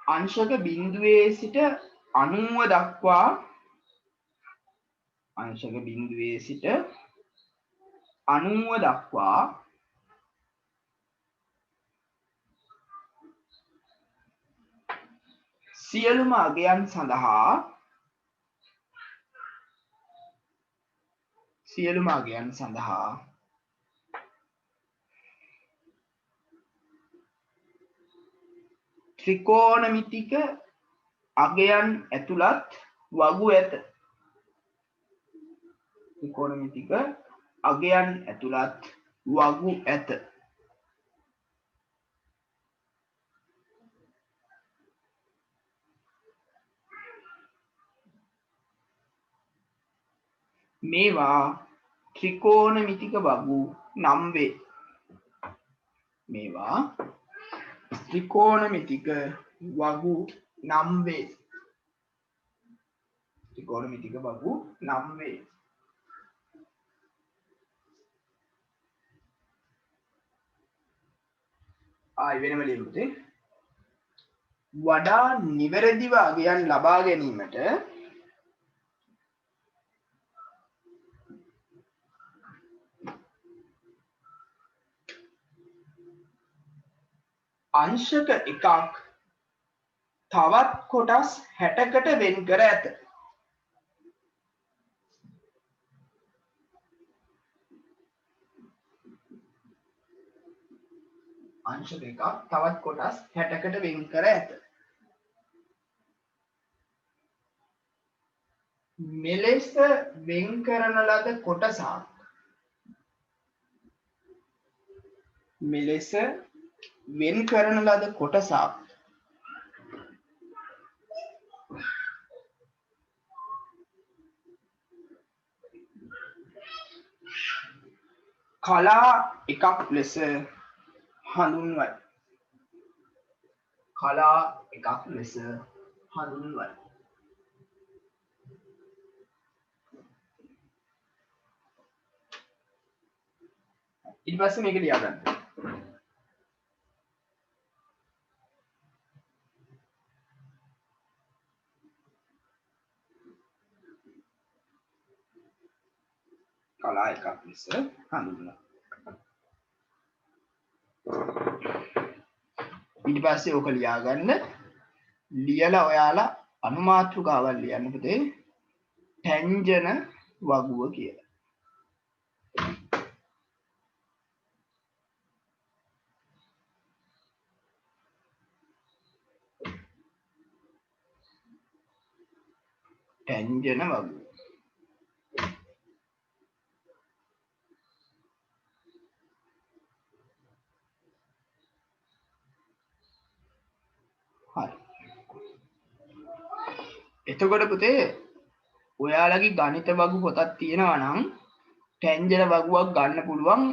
අංශක බිඳුවේ සිට 90 දක්වා අංශක බිඳුවේ සිට 90 දක්වා සියලුම අගයන් සඳහා ත්‍රිකෝණමිතික අගයන් ඇතුළත් වගු ඇත. ත්‍රිකෝණමිතික අගයන් ඇතුළත් වගු ඇත. මේවා ත්‍රිකෝණමිතික වගු නම් වේ. මේවා ත්‍රිකෝණමිතික වගු නම් වේ. ත්‍රිකෝණමිතික වගු නම් වේ. ආයි වෙනම ලියමු පුතේ. වඩා නිවැරදිව අගයන් ලබා ගැනීමට අංශක එකක් තවත් කොටස් 60කට වෙන් කර ඇත. අංශක එකක් තවත් කොටස් 60කට වෙන් කර ඇත. මෙලෙස වෙන් කරන ලද කොටසක් මෙලෙස වෙන් කරන ලද කොටසක් කලා එකක් ලෙස හඳුන්වයි. කලා එකක් ලෙස හඳුන්වයි. ඊට පස්සේ මේක ලියා ගන්න. කලා එකක් ලෙස හඳුන්වයි. ඊට පස්සේ ඕක ලියා ගන්න. ලියලා ඔයාලා අනුමාතෘකාවක් ලියන්න පුතේ. ටැන්ජන වගුව කියලා. ටැන්ජන වගුව. හරි. එතකොට පුතේ ඔයාලගේ ගණිත වගු පොතක් තියෙනවා නම් ටැන්ජන වගුවක් ගන්න පුළුවන්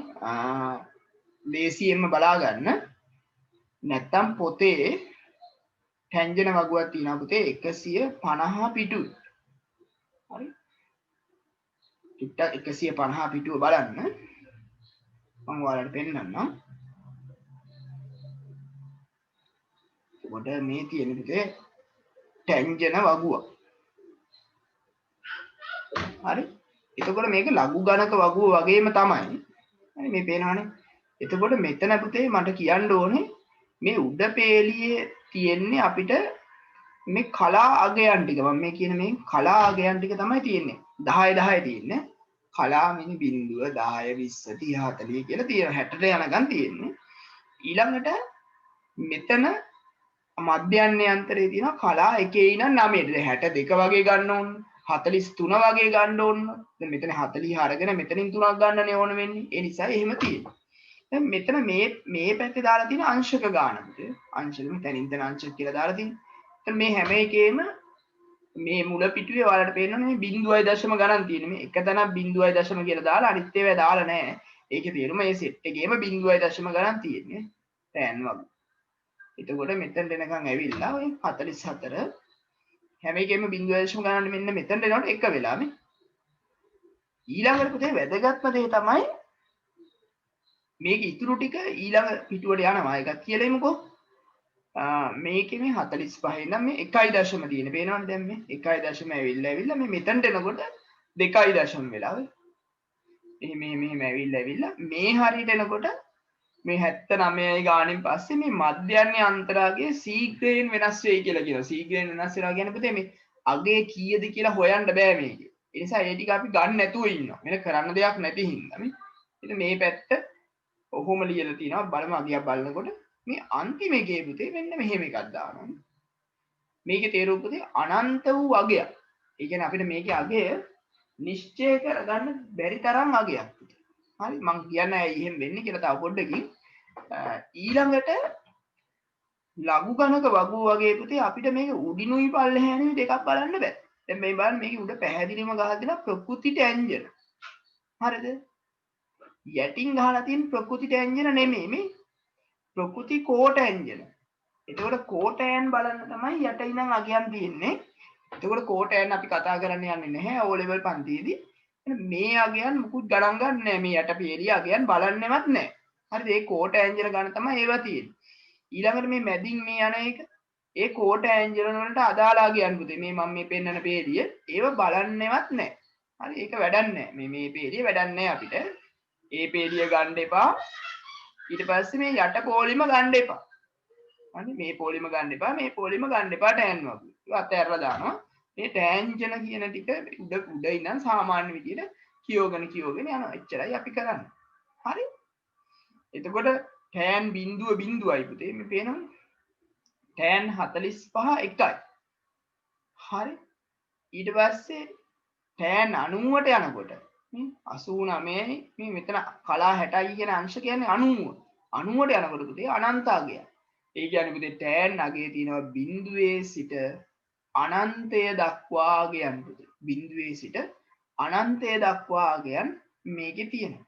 ලේසියෙන්ම බලා ගන්න. නැත්තම් පොතේ ටැන්ජන වගුවක් තියෙනවා පුතේ 150 පිටුයි. හරි. පිට 150 පිටුව බලන්න. මම ඔයාලට පෙන්නන්නම්. එතකොට මේ තියෙන පුතේ ටැන්ජන වගුව. හරි. එතකොට මේක ලඝු ගණක වගුව වගේම තමයි. හරි මේ පේනවනේ. එතකොට මෙතන පුතේ මට කියන්න ඕනේ මේ උඩ පේලියේ තියෙන්නේ අපිට මේ කලා අගයන් ටික. මම මේ කියන මේ කලා අගයන් ටික තමයි තියෙන්නේ. 10 10 තියෙන්නේ. කලා මිනි බිංදුව 10 20 30 40 කියලා තියෙනවා. 60ට යනකම් තියෙන්නේ. ඊළඟට මෙතන මධ්‍යන්නේ අන්තරේ තියෙනවා කලා 1 ඉඳන් 9ට. 62 වගේ ගන්න ඕන. 43 වගේ ගන්න ඕන. දැන් මෙතන 40 අරගෙන මෙතනින් 3ක් ගන්නනේ ඕන වෙන්නේ. ඒ නිසා එහෙම තියෙනවා. දැන් මෙතන මේ පැත්තේ දාලා තියෙන අංශක ගාන පුතේ. අංශක මෙතනින් තන අංශක කියලා දාලා තියෙනවා. දැන් මේ හැම එකේම මේ මුල පිටුවේ ඔයාලට පේනවනේ මේ බිංදුවයි දශම ගණන් තියෙන. මේ එක තැනක් බිංදුවයි දශම කියලා දාලා අනිත් ඒවා දාලා නැහැ. ඒකේ තේරුම මේ සෙට් එකේම බිංදුවයි දශම ගණන් තියෙන්නේ. ටැන් වගේ. එතකොට මෙතෙන්ට එනකන් ඇවිල්ලා ඔය 44 හැම එකෙම බිංදුවයි දශම ගණන් මෙන්න මෙතෙන්ට එනකොට එක වෙලාවෙ ඊළඟට පුතේ වැදගත්ම දේ තමයි මේක ඉතුරු ටික ඊළඟ පිටුවට යනවා. එකක් කියලා එමුකෝ. මේකේ මේ 45 ඉඳන් මේ 1.0 තියෙන. පේනවද දැන් මේ 1.0 ඇවිල්ලා මේ මෙතනට එනකොට 2.0 වෙලා වෙයි. මෙහෙම ඇවිල්ලා මේ හරියට එනකොට මේ 79යි ගානෙන් පස්සේ මේ මධ්‍යන්නේ අන්තරාගයේ සීඝ්‍රයෙන් වෙනස් වෙයි කියලා කියනවා. සීඝ්‍රයෙන් වෙනස් වෙනවා කියන්නේ පුතේ මේ අගේ කීයද කියලා හොයන්න බෑ මේකේ. ඒ නිසා ඒ ටික අපි ගන්න නැතුව ඉන්නවා. වෙන කරන්න දෙයක් නැති හින්දා මේ. ඉතින් මේ පැත්ත ඔහොම ලියලා තිනවා. බලමු අගයක් බලනකොට මේ අන්තිම එකේ පුතේ මෙන්න මෙහෙම එකක් දානවා. මේකේ තේරුම පුතේ අනන්ත වූ අගයක්. ඒ කියන්නේ අපිට මේකේ අගය නිශ්චය කරගන්න බැරි තරම් අගයක් පුතේ. හරි මම කියන්නේ ඇයි එහෙම වෙන්නේ කියලා තව පොඩ්ඩකින් ඊළඟට ලඝු ගණක වගුව වගේ පුතේ අපිට මේක උඩිනුයි පල්ලෙහානුයි දෙකක් බලන්න බෑ. දැන් මේ බලන්න මේකේ උඩ පැහැදිලිවම ගහලා තියෙන ප්‍රකෘති ටැන්ජන. හරිද? යටින් ගහලා තියෙන ප්‍රකෘති ටැන්ජන නෙමෙයි මේ ප්‍රකෘති කෝටැන්ජන. එතකොට කෝටෑන් බලන්න තමයි යට ඉඳන් අගයන් තියෙන්නේ. එතකොට කෝටෑන් අපි කතා කරන්න යන්නේ නැහැ O level පන්තියේදී. මේ අගයන් මුකුත් ගණන් ගන්න නැහැ. මේ යට පේලිය අගයන් බලන්නෙවත් නැහැ. හරිද? ඒ කෝටෑන්ජන ගන්න තමයි ඒවා තියෙන්නේ. ඊළඟට මේ මැදින් මේ යන එක ඒ කෝටෑන්ජන වලට අදාළ අගයන් පුතේ. මේ මම මේ පෙන්නන පේලිය ඒව බලන්නෙවත් නැහැ. හරි ඒක වැඩක් නැහැ. මේ පේලිය වැඩක් නැහැ අපිට. ඒ පේලිය ගන්න එපා. ඊට පස්සේ මේ යට පොලිම ගන්න එපා. හරි මේ පොලිම ගන්න එපා. මේ පොලිම ගන්න එපා ටෑන් වගේ. ඒක අතහැරලා දානවා. මේ ටෑන්ජන කියන ටික උඩ ඉඳන් සාමාන්‍ය විදිහට කියෝගෙන යනවා. එච්චරයි අපි කරන්නේ. හරි? එතකොට ටෑන් බිඳුවයි පුතේ මේ පේනවනේ. ටෑන් 45 එකයි. හරි? ඊට පස්සේ ටෑන් 90ට යනකොට මේ 89යි මේ මෙතන කලා 60යි කියන අංශ කියන්නේ 90. 90ට යනකොට පුතේ අනන්ත අගය. ඒ කියන්නේ පුතේ tan අගය තියෙනවා බිඳුවේ සිට අනන්තය දක්වා අගයන් පුතේ. බිඳුවේ සිට අනන්තය දක්වා අගයන් මේකේ තියෙනවා.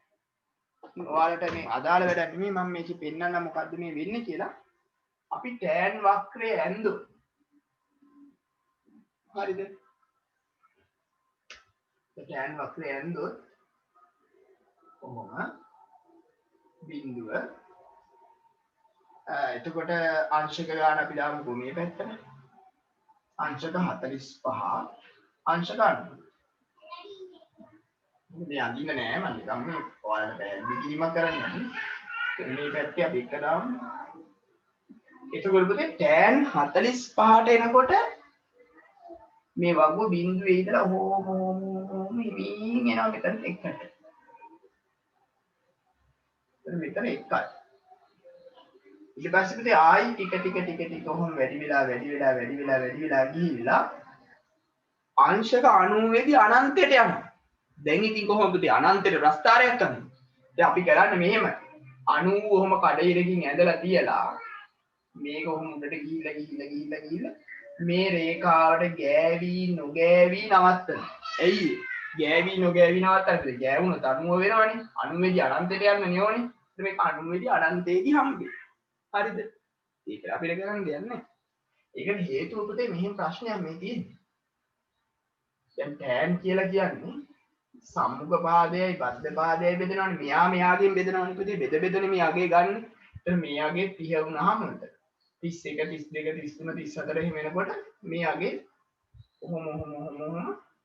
ඔයාලට මේ අදාළ වැඩක් නෙමෙයි මම මේකේ පෙන්නන්න මොකද්ද මේ වෙන්නේ කියලා. අපි tan වක්‍රය ඇඳුවා. හරිද? tan වක්‍රය ඇඳුවොත් කොහොම බිඳුව එතකොට අංශක ගන්න අපි දාමුකෝ මේ පැත්තට. අංශක 45 අංශක 90. මේ අඳින්න නෑ මම නිකන් මේ ඔයාලට පැහැදිලි කිරීමක් කරන්න. මේ පැත්තේ අපි එක දාමු. එතකොට පුතේ tan 45ට එනකොට මේ වගුව බිඳුවේ ඉඳලා ඕම හිමින් එනවා මෙතන එකට. මෙතන එකයි. ඊට පස්සේ පුතේ ආයි ටික කොහොම වැඩි වෙලා ගිහිල්ලා අංශක 90 දී අනන්තයට යනවා. දැන් ඉතින් කොහොමද පුතේ අනන්තයට ප්‍රස්ථාරයක් කරන්නේ? දැන් අපි කරන්නේ මෙහෙම 90 ඔහොම කඩිරකින් ඇදලා තියලා මේක කොහොම උඩට ගිහිල්ලා මේ රේඛාවට ගෑවි නොගෑවි නවත්තනවා. ඇයි? ගෑවි නොගෑවි නවත්තන්නේ. ගෑවුණොත් 90 වෙනවනේ. 90 දී අනන්තයට යන්න නෙවෙයි. මේක 90 දී අනන්තයේදී හම්බෙන්නේ. හරිද? ඒක අපිට කරන්න දෙයක් නැහැ. ඒකට හේතුව පුතේ මෙහෙම ප්‍රශ්නයක් මේ තියෙන්නේ. දැන් tan කියලා කියන්නේ සම්මුඛ පාදයයි බද්ධ පාදයයි බෙදනවනේ. මෙයාගෙන් බෙදනවනේ පුතේ. බෙදනේ මේ අගේ ගන්න. එතන මේ අගේ 30 වුණාම උන්ට 31 32 33 34 එහෙම එනකොට මේ අගේ ඔහොම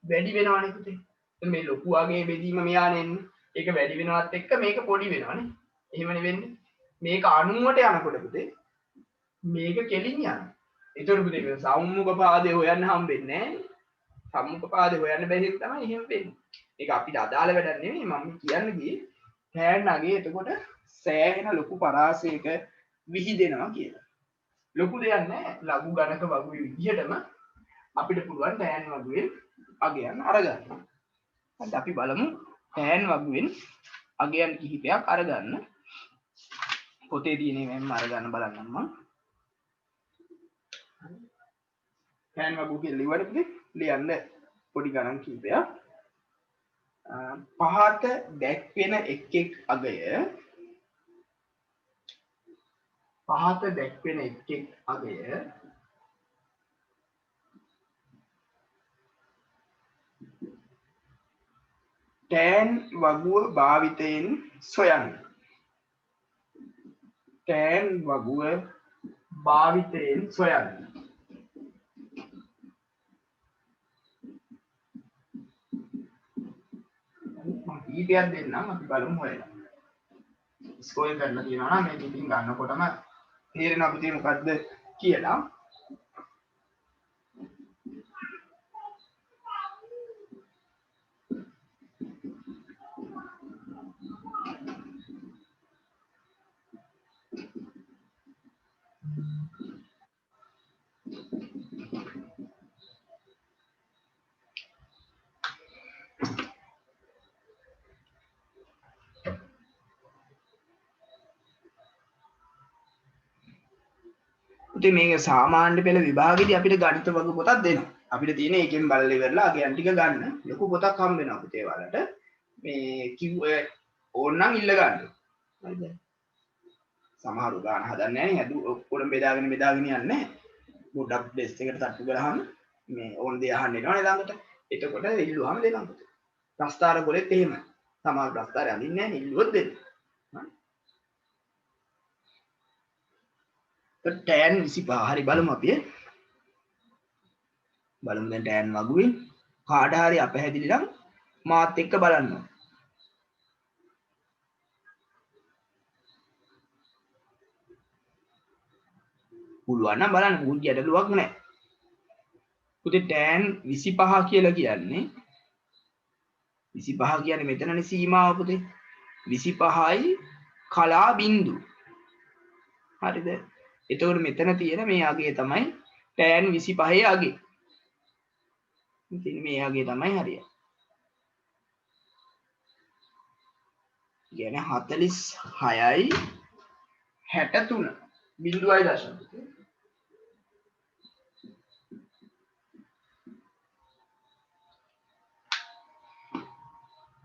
වැඩි වෙනවනේ පුතේ. එතන මේ ලොකු අගේ බෙදීම මෙයානේ එන්නේ. ඒක වැඩි වෙනවත් එක්ක මේක පොඩි වෙනවනේ. එහෙමනේ වෙන්නේ. මේක 90ට යනකොට පුතේ මේක කෙලින් යනවා. ඒතර පුතේ මේ සම්මුඛ පාදේ හොයන්න හම්බෙන්නේ නැහැ. සම්මුඛ පාදේ හොයන්න බැරි හින්දා තමයි එහෙම වෙන්නේ. ඒක අපිට අදාළ වැඩක් නෙමෙයි මම කියන්න ගියේ tan අගේ එතකොට සෑහෙන ලොකු පරාසයක විහිදෙනවා කියලා. ලොකු දෙයක් නැහැ. ලඝු ගණක වගුවේ විදිහටම අපිට පුළුවන් tan වගුවෙන් අගයන් අරගන්න. හරි අපි බලමු tan වගුවෙන් අගයන් කිහිපයක් අරගන්න. පොතේ තියෙන මේම අරගන්න බලන්නම් මම. tan වගුව කියලා ඉවරද? ලියන්න පොඩි ගණන් කිහිපයක්. පහත දැක්වෙන එක් අගය tan වගුව භාවිතයෙන් සොයන්න. tan වගුව භාවිතයෙන් සොයන්න. ඊටියක් දෙන්නම් අපි බලමු හොයලා. ස්කෝල් කරලා තියෙනවා නම් මේක ඉතින් ගන්නකොටම තේරෙනවා අපිට මොකද්ද කියලා. ඉතින් මේක සාමාන්‍ය පෙළ විභාගෙදී අපිට ගණිත වගේ පොතක් දෙනවා. අපිට තියෙන එකෙන් බලලා ඉවරලා අගයන් ටික ගන්න ලොකු පොතක් හම්බ වෙනවා පුතේ වලට. මේ කිව් ඕනනම් ඉල්ල ගන්න. හරිද? සමහරව ගන්න හදන්නේ නැහැ නේ. ඔක්කොම බෙදාගෙන යන්නේ. පොඩ්ඩක් ඩෙස්ක් එකට තට්ටු කරාම මේ ඕන දේ අහන්න එනවනේ ළඟට. එතකොට ඉල්ලුවාම දෙනවා පුතේ. ප්‍රස්තාර ගොලෙත් එහෙමයි. සමහර ප්‍රස්තාරය අඳින්නේ නැහැ නේ ඉල්ලුවොත් දෙන්න. tan 25 හරි බලමු අපි බලමු දැන් tan වගුවේ කාට හරි අපහැදිලි නම් මාත් එක්ක බලන්න පුළුවන් නම් බලන්න මුකුත් ගැටලුවක් නැහැ පුතේ tan 25 කියලා කියන්නේ 25 කියන්නේ මෙතනනේ සීමාව පුතේ 25යි කලා බිංදු හරිද එතකොට මෙතන තියෙන මේ අගය තමයි tan 25 අගය. ඉතින් මේ අගය තමයි හරිය. කියන්නේ 46යි 63 බිඳුවයි දශම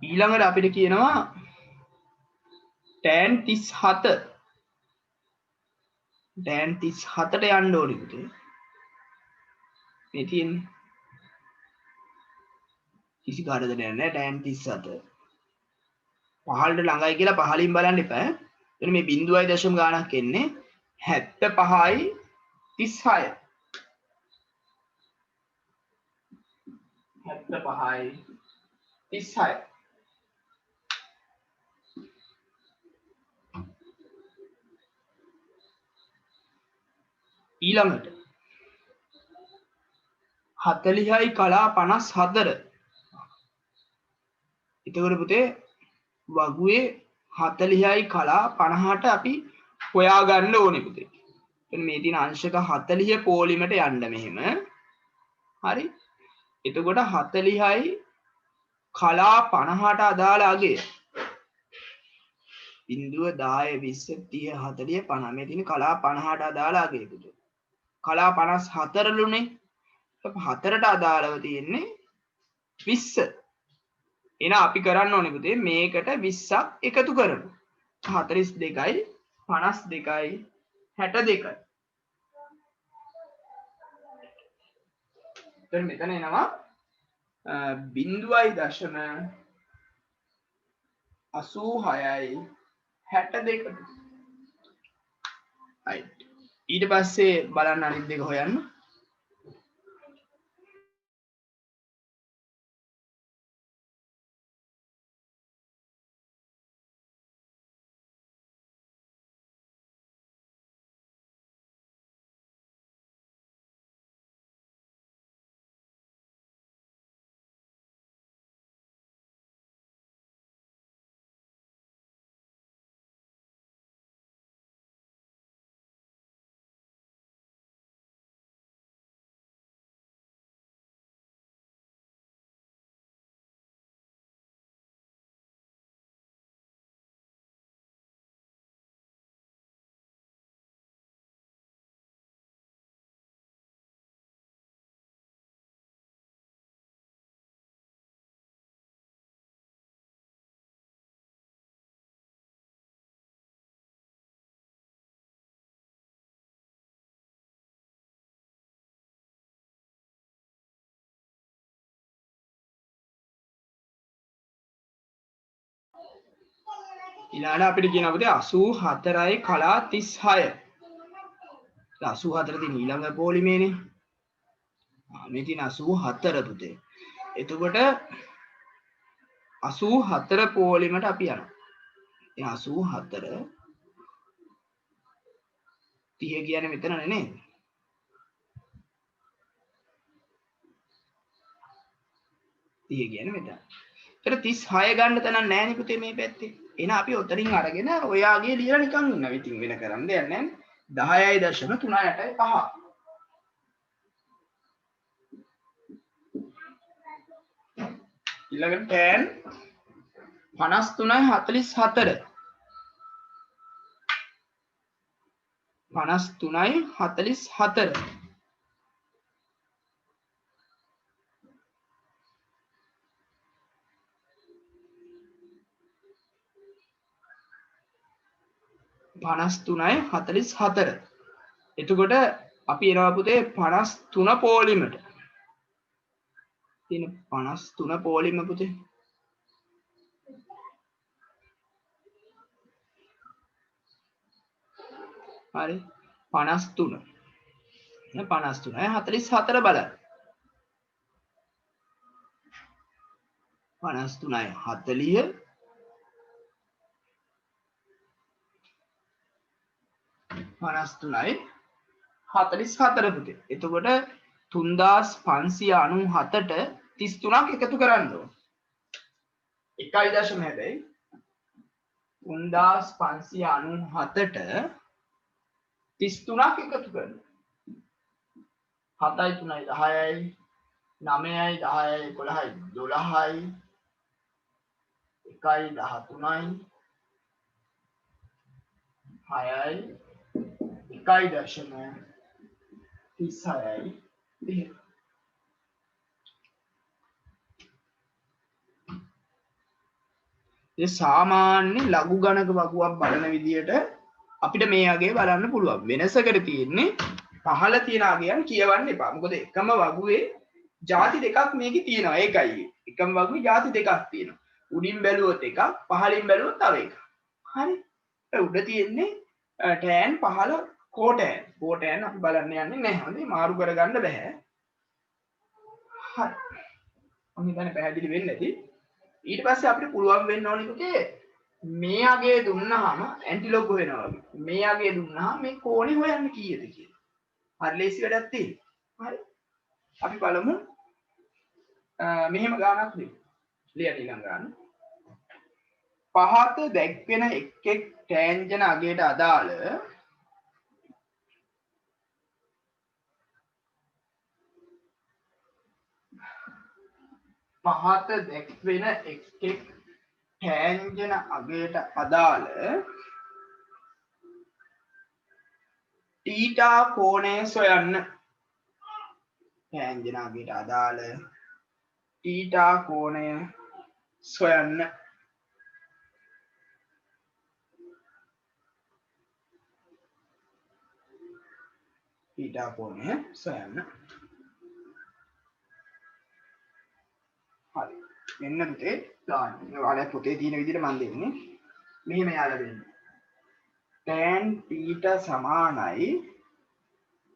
ඊළඟට අපිට කියනවා tan 37 tan 37ට යන්න ඕනේ පුතේ මේ තියෙන්නේ කිසි කාර්යයක් නැහැ tan 37 පහළට ළඟයි කියලා පහලින් බලන්න එපා එතන මේ බිඳුවයි දශම ගානක් එන්නේ 75යි 36 75යි 36 ඊළඟට 40යි කලා 54 එතකොට පුතේ වගුවේ 40යි කලා 50ට අපි හොයා ගන්න ඕනේ පුතේ. එතන මේ තියෙන අංශක 40 පෝලිමට යන්න මෙහෙම. හරි. එතකොට 40යි කලා 50ට අදාළ අගය 0 10 20 30 40 50 මේ තියෙන කලා 50ට අදාළ අගය පුතේ. කලා 54 ලුනේ. 4ට අදාළව තියෙන්නේ 20. එන අපි කරන්න ඕනේ පුතේ මේකට 20ක් එකතු කරමු 42යි 52යි 62යි දැන් මෙතන එනවා බිඳුවයි දශම 86යි 62 right ඊට පස්සේ බලන්න අනිත් දෙක හොයන්න ඊළඟට අපිට කියනවා පුතේ 84යි කලා 36 84 තියෙන ඊළඟ පොලිමේනේ මේ තියෙන 84 පුතේ එතකොට 84 පොලිමට අපි යනවා ඒ 84 30 කියන්නේ මෙතනනේ නේද 30 කියන්නේ මෙතන ඒතර 36 ගන්න තැනක් නැහැ නේ පුතේ මේ පැත්තේ එන අපි ඔතනින් අරගෙන ඔයාගේ ලියලා නිකන් ඉන්නවා. ඉතින් වෙන කරන්න දෙයක් නැහැ. 10.38.5. ඊළඟට tan 53.44. 53.44. පනස් තුනයි 44. එතකොට අපි එනවා පුතේ 53 පෝලිමට. තියෙන 53 පෝලිම පුතේ. හරි 53. 53යි 44 බලන්න. 53යි 40 53යි 44 පුතේ. එතකොට 3597ට 33ක් එකතු කරන්න ඕන. 1.0 හැබැයි 3597ට 33ක් එකතු කරන්න. 7යි 3යි 10යි 9යි 10යි 11යි 12යි 1යි 13යි 6යි 1.36යි 30. ඒ සාමාන්‍ය ලඝු ගණක වගුවක් බලන විදියට අපිට මේ අගේ බලන්න පුළුවන්. වෙනසකට තියෙන්නේ පහළ තියෙන අගයන් කියවන්න එපා. මොකද එකම වගුවේ ಜಾති දෙකක් මේකේ තියෙනවා. ඒකයි. එකම වගුවේ ಜಾති දෙකක් තියෙනවා. උඩින් බැලුවොත් එකක්, පහළින් බැලුවොත් තව එකක්. හරි. උඩ තියෙන්නේ tan පහළ cottan. cottan අපි බලන්න යන්නේ නැහැ. හොඳේ මාරු කරගන්න බෑ. හරි. මම හිතන්නේ පැහැදිලි වෙන්නේ නැති. ඊට පස්සේ අපිට පුළුවන් වෙන්න ඕනේ පුතේ මේ අගේ දුන්නාම ඇන්ටිලොග් වෙනවා වගේ. මේ අගේ දුන්නාම මේ කෝණේ හොයන්න කීයද කියලා. හරි ලේසි වැඩක් තියෙනවා. හරි. අපි බලමු මෙහෙම ගානක් දෙමු. ලියන්න ඊළඟ ගාන. පහත දැක්වෙන එක් ටැන්ජන් අගයට අදාළ පහත දැක්වෙන එක් ටැන්ජන් අගයට අදාළ තීටා කෝණය සොයන්න. ටැන්ජන් අගයට අදාළ තීටා කෝණය සොයන්න. තීටා කෝණය සොයන්න. හරි. මෙන්න පුතේ දාන්න. ඔයාලා පොතේ තියෙන විදිහට මම දෙන්නේ. මෙහෙම යාලා දෙන්න. tan θ සමානයි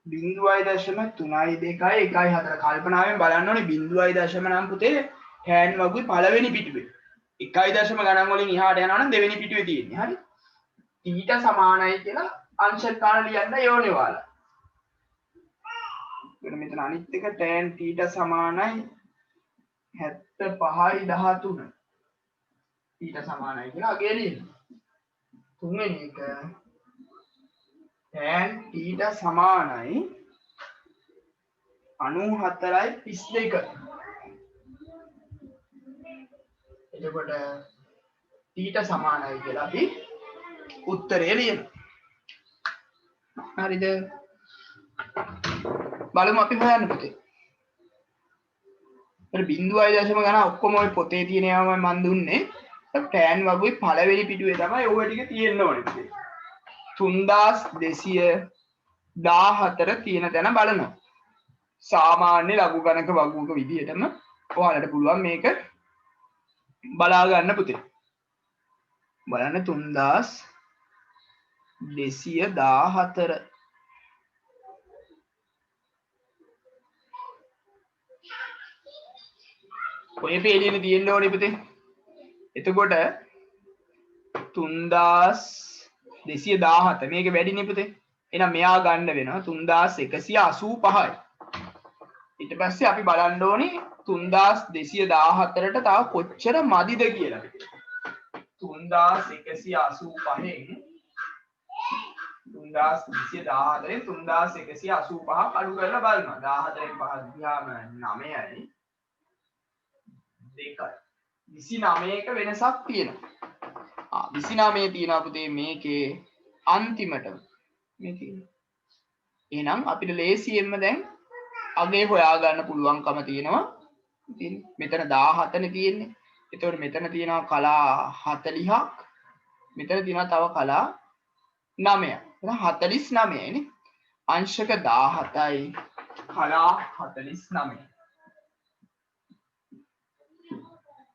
0.32 1.4 කල්පනාවෙන් බලන්න ඕනේ 0.9 නම් පුතේ tan වගුවේ පළවෙනි පිටුවේ. 1.0 ගණන් වලින් එහාට යනවා නම් දෙවෙනි පිටුවේ තියෙන්නේ. හරි. θ සමානයි කියලා අංශ ගන්න ලියන්න ඕනේ ඔයාලා. මෙතන අනිත් එක tan θ සමානයි 75යි 13. ඊට සමානයි කියලා අගේ ලියන්න. තුන්වෙනි එක tan θ සමානයි 94යි 32. එතකොට θ සමානයි කියලා අපි උත්තරය ලියනවා. හරිද? බලමු අපි හොයන්න පුතේ. ඒ 0.0 ගණන් ඔක්කොම ඔය පොතේ තියෙන ඒවාම මම දුන්නේ. tan වගුවේ පළවෙනි පිටුවේ තමයි ඔය ටික තියෙන්න ඕනේ පුතේ. 3214 තියෙන තැන බලනවා. සාමාන්‍ය ලඝු ගණක වගුවක විදිහටම ඔයාලට පුළුවන් මේක බලා ගන්න පුතේ. බලන්න 3214 ඔය පේලියනේ තියෙන්න ඕනේ පුතේ. එතකොට 3217 මේක වැඩිනේ පුතේ. එහෙනම් මෙයා ගන්න වෙනවා 3185යි. ඊට පස්සේ අපි බලන්න ඕනේ 3214ට තව කොච්චර මදිද කියලා. 3185න් 3214න් 3185 අඩු කරලා බලනවා. 14න් 5 ගියාම 9යි. 29ක වෙනසක් තියෙනවා. 29 තියෙනවා පුතේ මේකේ අන්තිමටම. මේකේ. එහෙනම් අපිට ලේසියෙන්ම දැන් අගේ හොයා ගන්න පුළුවන්කම තියෙනවා. ඉතින් මෙතන 17නේ තියෙන්නේ. එතකොට මෙතන තියෙනවා කලා 40ක්. මෙතන තියෙනවා තව කලා 9ක්. එහෙනම් 49යි නේ. අංශක 17යි කලා 49.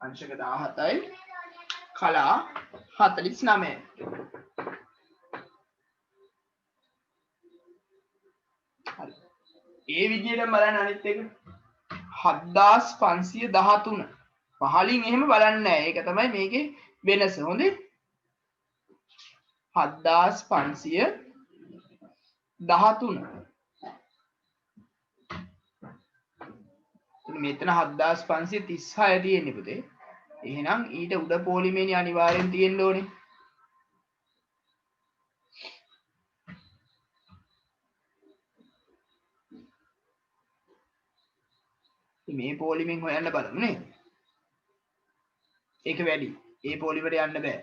අංශක 17යි කලා 49. හරි. ඒ විදිහටම බලන්න අනිත් එක 7513. පහලින් එහෙම බලන්නේ නැහැ. ඒක තමයි මේකේ වෙනස. හොඳේ. 7513. මෙතන 7536 තියෙන්නේ පුතේ. එහෙනම් ඊට උඩ පොලිමේනි අනිවාර්යෙන් තියෙන්න ඕනේ. මේ පොලිමෙන් හොයන්න බලමු නේද? ඒක වැඩි. ඒ පොලිමට යන්න බෑ.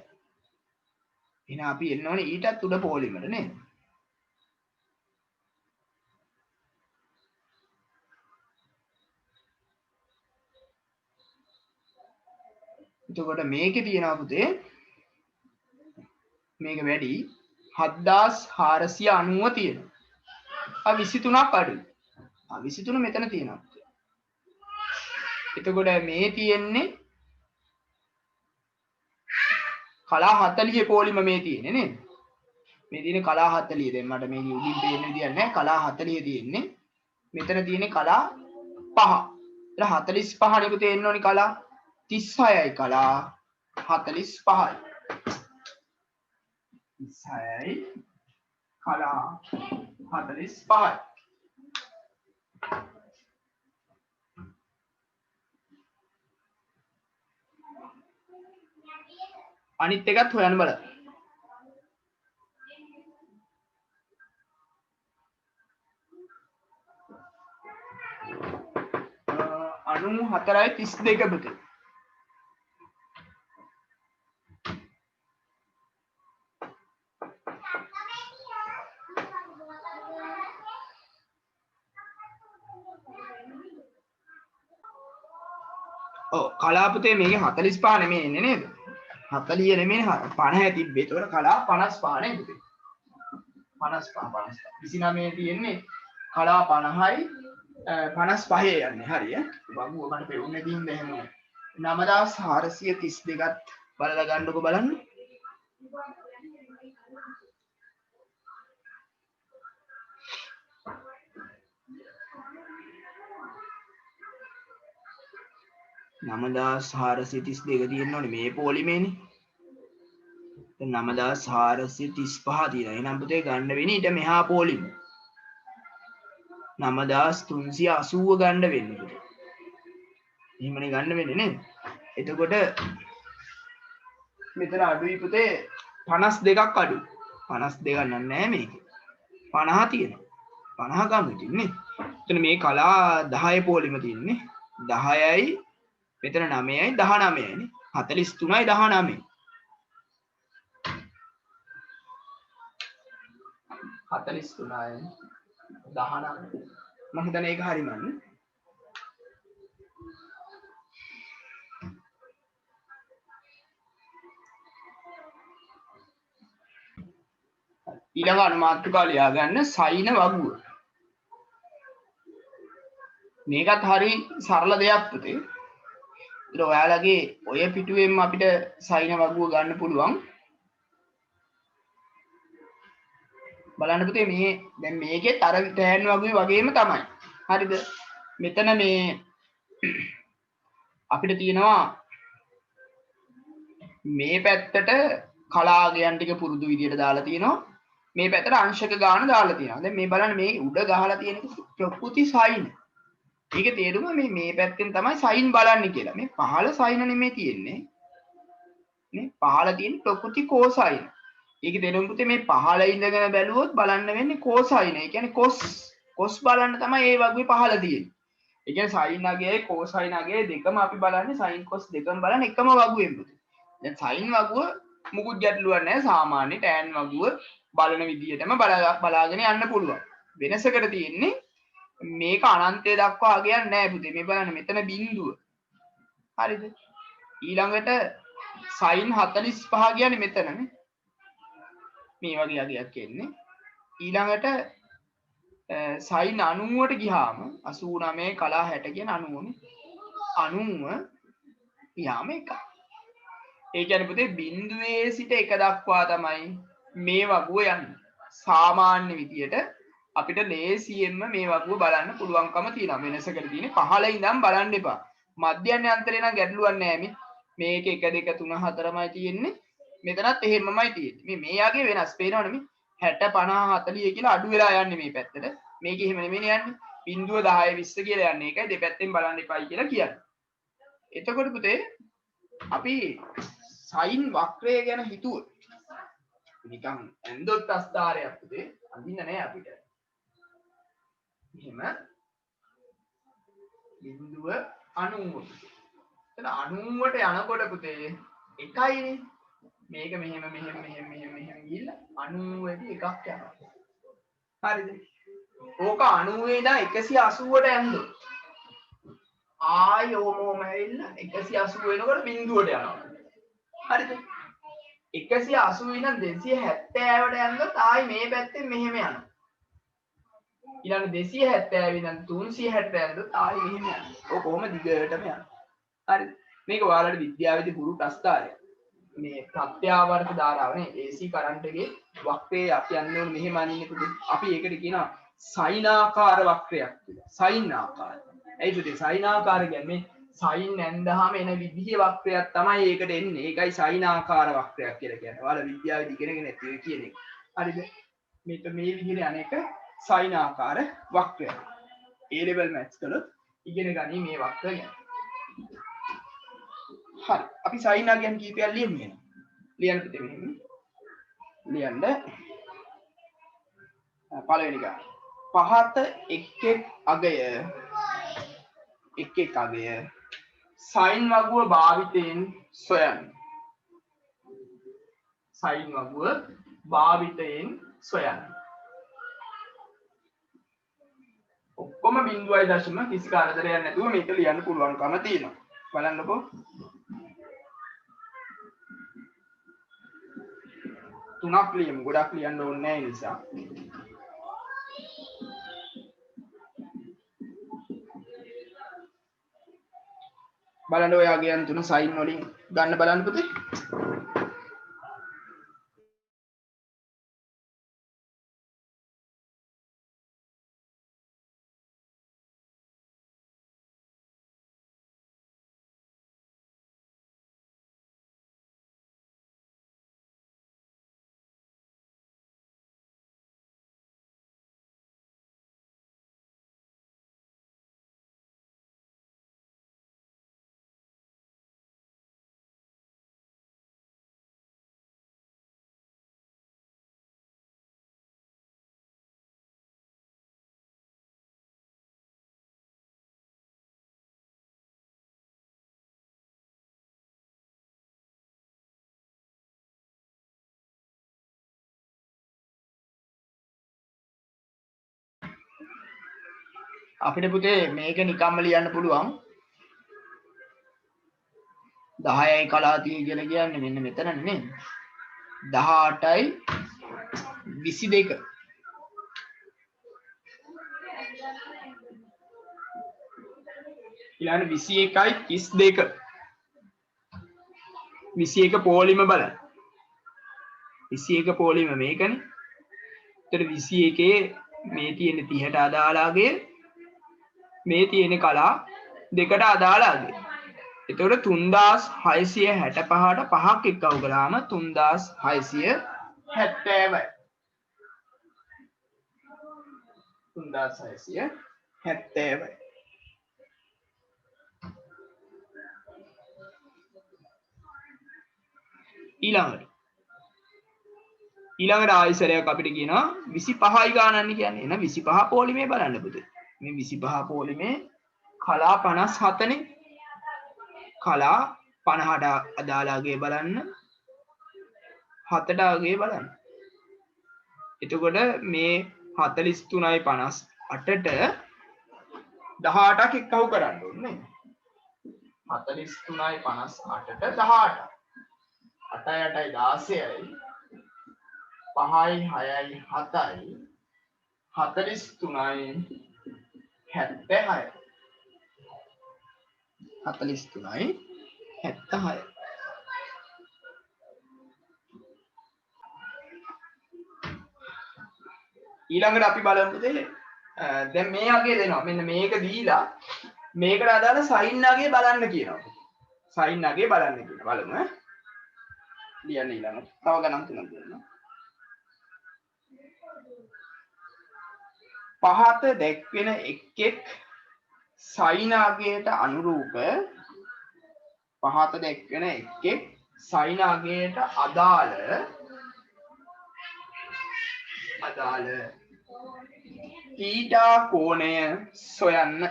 එහෙනම් අපි එන්න ඕනේ ඊටත් උඩ පොලිමර නේද? එතකොට මේකේ තියෙනවා පුතේ මේක වැඩි 7490 තියෙනවා. 23ක් අඩුයි. 23 මෙතන තියෙනවා. එතකොට මේ තියෙන්නේ කලා 40 පොලිම මේ තියෙන්නේ නේද? මේ තියෙන්නේ කලා 40. දැන් මට මේක උඩින් පේන්න විදියක් නැහැ. කලා 40 තියෙන්නේ. මෙතන තියෙන්නේ කලා 5. එතන 45 නෙක තේන්න ඕනි කලා 36යි කලා 45යි. 36යි කලා 45යි. අනිත් එකත් හොයන්න බලන්න. අනු 4යි 32 පුතේ. ඔව් කලා පුතේ මේකේ 45 නෙමෙයි එන්නේ නේද? 40 නෙමෙයි 50 තිබ්බේ. ඒතකොට කලා 55 නේ පුතේ. 55. 29 තියෙන්නේ කලා 50යි 55 යන්නේ හරිය. වගුව මට පෙවුන්නේ දින්ද එහෙම. 9432ත් බලලා ගන්නකො බලන්න. නමදාස් 432 තියෙන්න ඕනේ මේ පොලිමේනේ. දැන් 9435 තියෙනවා. එහෙනම් පුතේ ගන්න වෙන්නේ ඊට මෙහා පොලිම. 9380 ගන්න වෙන්නේ පුතේ. එහෙමනේ ගන්න වෙන්නේ නේද? එතකොට මෙතන අඩුයි පුතේ 52ක් අඩුයි. 52 ගන්න නැහැ මේකේ. 50 තියෙනවා. 50 ගන්න ඉතින්නේ. එතන මේ කලා 10 පොලිම තියෙන්නේ. 10යි මෙතන 9යි 19යි නේ. 43යි 19යි. 43යි 19. මම හිතන්නේ ඒක හරිම නේ. ඊළඟ අනුමාත්‍රිකා ලියා ගන්න සයින වගුව. මේකත් හරි සරල දෙයක් පුතේ. ඒත් ඔයාලගේ ඔය පිටුවෙන්ම අපිට සයින වගුව ගන්න පුළුවන්. බලන්න පුතේ මේ දැන් මේකෙත් අර තෑන් වගුවේ වගේම තමයි. හරිද? මෙතන මේ අපිට තියෙනවා මේ පැත්තට කලාගයන් ටික පුරුදු විදියට දාලා තියෙනවා. මේ පැත්තට අංශක ගාන දාලා තියෙනවා. දැන් මේ බලන්න මේ උඩ ගහලා තියෙන ප්‍රකෘති සයින්. ඒකේ තේරුම මේ පැත්තෙන් තමයි සයින් බලන්නේ කියලා. මේ පහළ සයින් නෙමෙයි තියෙන්නේ. මේ පහළ තියෙන ප්‍රකෘති කෝසයින්. ඒකේ තේරුම පුතේ මේ පහළ ඉඳගෙන බැලුවොත් බලන්න වෙන්නේ කෝසයින්. ඒ කියන්නේ කොස් බලන්න තමයි ඒ වගේ පහළ තියෙන්නේ. ඒ කියන්නේ සයින් අගයයි කෝසයින් අගයයි දෙකම අපි බලන්නේ සයින් කොස් දෙකම බලන්නේ එකම වගුවෙන් පුතේ. දැන් සයින් වගුව මුකුත් ගැටලුවක් නැහැ. සාමාන්‍ය ටෑන් වගුව බලන විදිහටම බලාගෙන යන්න පුළුවන්. වෙනසකට තියෙන්නේ මේක අනන්තය දක්වා අගයක් නැහැ පුතේ. මේ බලන්න මෙතන බිඳුව. හරිද? ඊළඟට sin 45 කියන්නේ මෙතනනේ. මේ වගේ අගයක් එන්නේ. ඊළඟට sin 90ට ගියාම 89 කලා 60 කියන 90නේ. 90 ගියාම 1. ඒ කියන්නේ පුතේ බිඳුවේ සිට 1 දක්වා තමයි මේ වගුව යන්නේ. සාමාන්‍ය විදියට අපිට ලේසියෙන්ම මේ වගුව බලන්න පුළුවන්කම තියෙනවා. වෙනසකට තියෙන්නේ පහළ ඉඳන් බලන්න එපා. මධ්‍යයන් අන්තරේ නම් ගැටලුවක් නැහැ මේ. මේක 1 2 3 4මයි තියෙන්නේ. මෙතනත් එහෙමමයි තියෙන්නේ. මේ යගේ වෙනස් පේනවනේ මේ 60 50 40 කියලා අඩු වෙලා යන්නේ මේ පැත්තට. මේක එහෙම නෙමෙයි යන්නේ. බිඳුව 10 20 කියලා යන්නේ. ඒකයි දෙපැත්තෙන් බලන්න එපායි කියලා කියන්නේ. එතකොට පුතේ අපි සයින් වක්‍රය ගැන හිතුවොත් නිකන් ඇන්දොත් අස්ථාරයක් පුතේ අඳින්න නෑ අපිට. එහෙම බිඳුව 90. එතන 90ට යනකොට පුතේ එකයිනේ මේක මෙහෙම ගිහිල්ලා 90 එකක් යනවා. හරිද? ඕක 90 ඉඳන් 180ට යනකොට ආයි ඕමම ඇවිල්ලා 180 වෙනකොට බිඳුවට යනවා. හරිද? 180 ඉඳන් 270ට යනකොට ආයි මේ පැත්තෙන් මෙහෙම යනවා. ඊළඟ 270 ඉඳන් 360ට යනකොට ආයි මෙහෙම යනවා. ඕක කොහොම දිගටම යනවා. හරිද? මේක ඔයාලට විද්‍යාවේදී හුරු ප්‍රස්තාරයක්. මේ ප්‍රත්‍යාවර්ත ධාරාවනේ AC කරන්ට් එකේ වක්‍රයේ අපි යන්න ඕනේ මෙහෙම අනින්නේ පුතේ. අපි ඒකට කියනවා සයිනාකාර වක්‍රයක් කියලා. සයිනාකාර. ඇයි පුතේ සයිනාකාර කියන්නේ සයින් නැන්දහම එන විදිහේ වක්‍රයක් තමයි ඒකට එන්නේ. ඒකයි සයිනාකාර වක්‍රයක් කියලා කියන්නේ. ඔයාලා විද්‍යාවේදී ඉගෙනගෙන නැති ඔය කියන එක. හරිද? මේක මේ විදිහට අනේක සයිනාකාර වක්‍රයක්. A level maths වල ඉගෙන ගනි මේ වක්‍රය ගැන. හරි අපි සයින් අගයන් කීපයක් ලියමු එහෙනම්. ලියන්න පුතේ මෙහෙම. ලියන්න. පළවෙනි එක. පහත එක් අගය සයින් වගුව භාවිතයෙන් සොයන්න. සයින් වගුව භාවිතයෙන් සොයන්න. ඔක්කොම 0.0 කිසි කරදරයක් නැතුව මේක ලියන්න පුළුවන්කම තියෙනවා. බලන්නකෝ. තුනක් ලියමු. ගොඩක් ලියන්න ඕනේ නැහැ ඒ නිසා. බලන්න ඔය අගයන් තුන සයින් වලින් ගන්න බලන්න පුතේ. අපිට පුතේ මේක නිකම්ම ලියන්න පුළුවන් 10යි කලාතිය කියලා කියන්නේ මෙන්න මෙතනනේ නේද 18යි 22 ඊළඟ 21යි 32 21 පොලිම බලන්න 21 පොලිම මේකනේ එතකොට 21 මේ තියෙන 30ට අදාළාගේ මේ තියෙන කලා දෙකට අදාළාගේ. එතකොට 3665ට 5ක් එක්කව කළාම 3670යි. 3670යි. ඊළඟට ආයසරයක් අපිට කියනවා 25යි ගානන්නේ කියන්නේ. එහෙනම් 25 පොලිමේ බලන්න පුතේ. මේ 25 පොලිමේ කලා 57නේ. කලා 50ට අදාළාගේ බලන්න. 7ට අගේ බලන්න. එතකොට මේ 43යි 58ට 18ක් එක්කව කරන්න ඕනේ. 43යි 58ට 18. 8යි 8යි 16යි. 5යි 6යි 7යි. 43යි 76. 43යි 76. ඊළඟට අපි බලමු දැන් මේ අගේ දෙනවා. මෙන්න මේක දීලා මේකට අදාළ සයින් අගේ බලන්න කියනවා. සයින් අගේ බලන්න කියනවා. බලමු ඈ. ලියන්න ඊළඟට. තව ගණන් තුනක් දෙන්නම්. පහත දැක්වෙන එක් සයින් අගයට අනුරූප පහත දැක්වෙන එක් සයින් අගයට අදාළ තීටා කෝණය සොයන්න.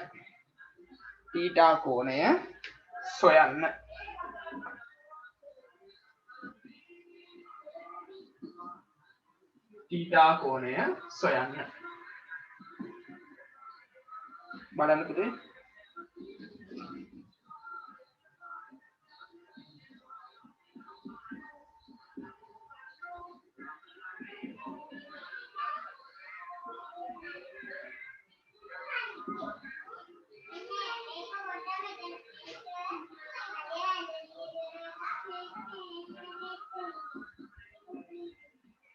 තීටා කෝණය සොයන්න. තීටා කෝණය සොයන්න. බලන්න පුතේ.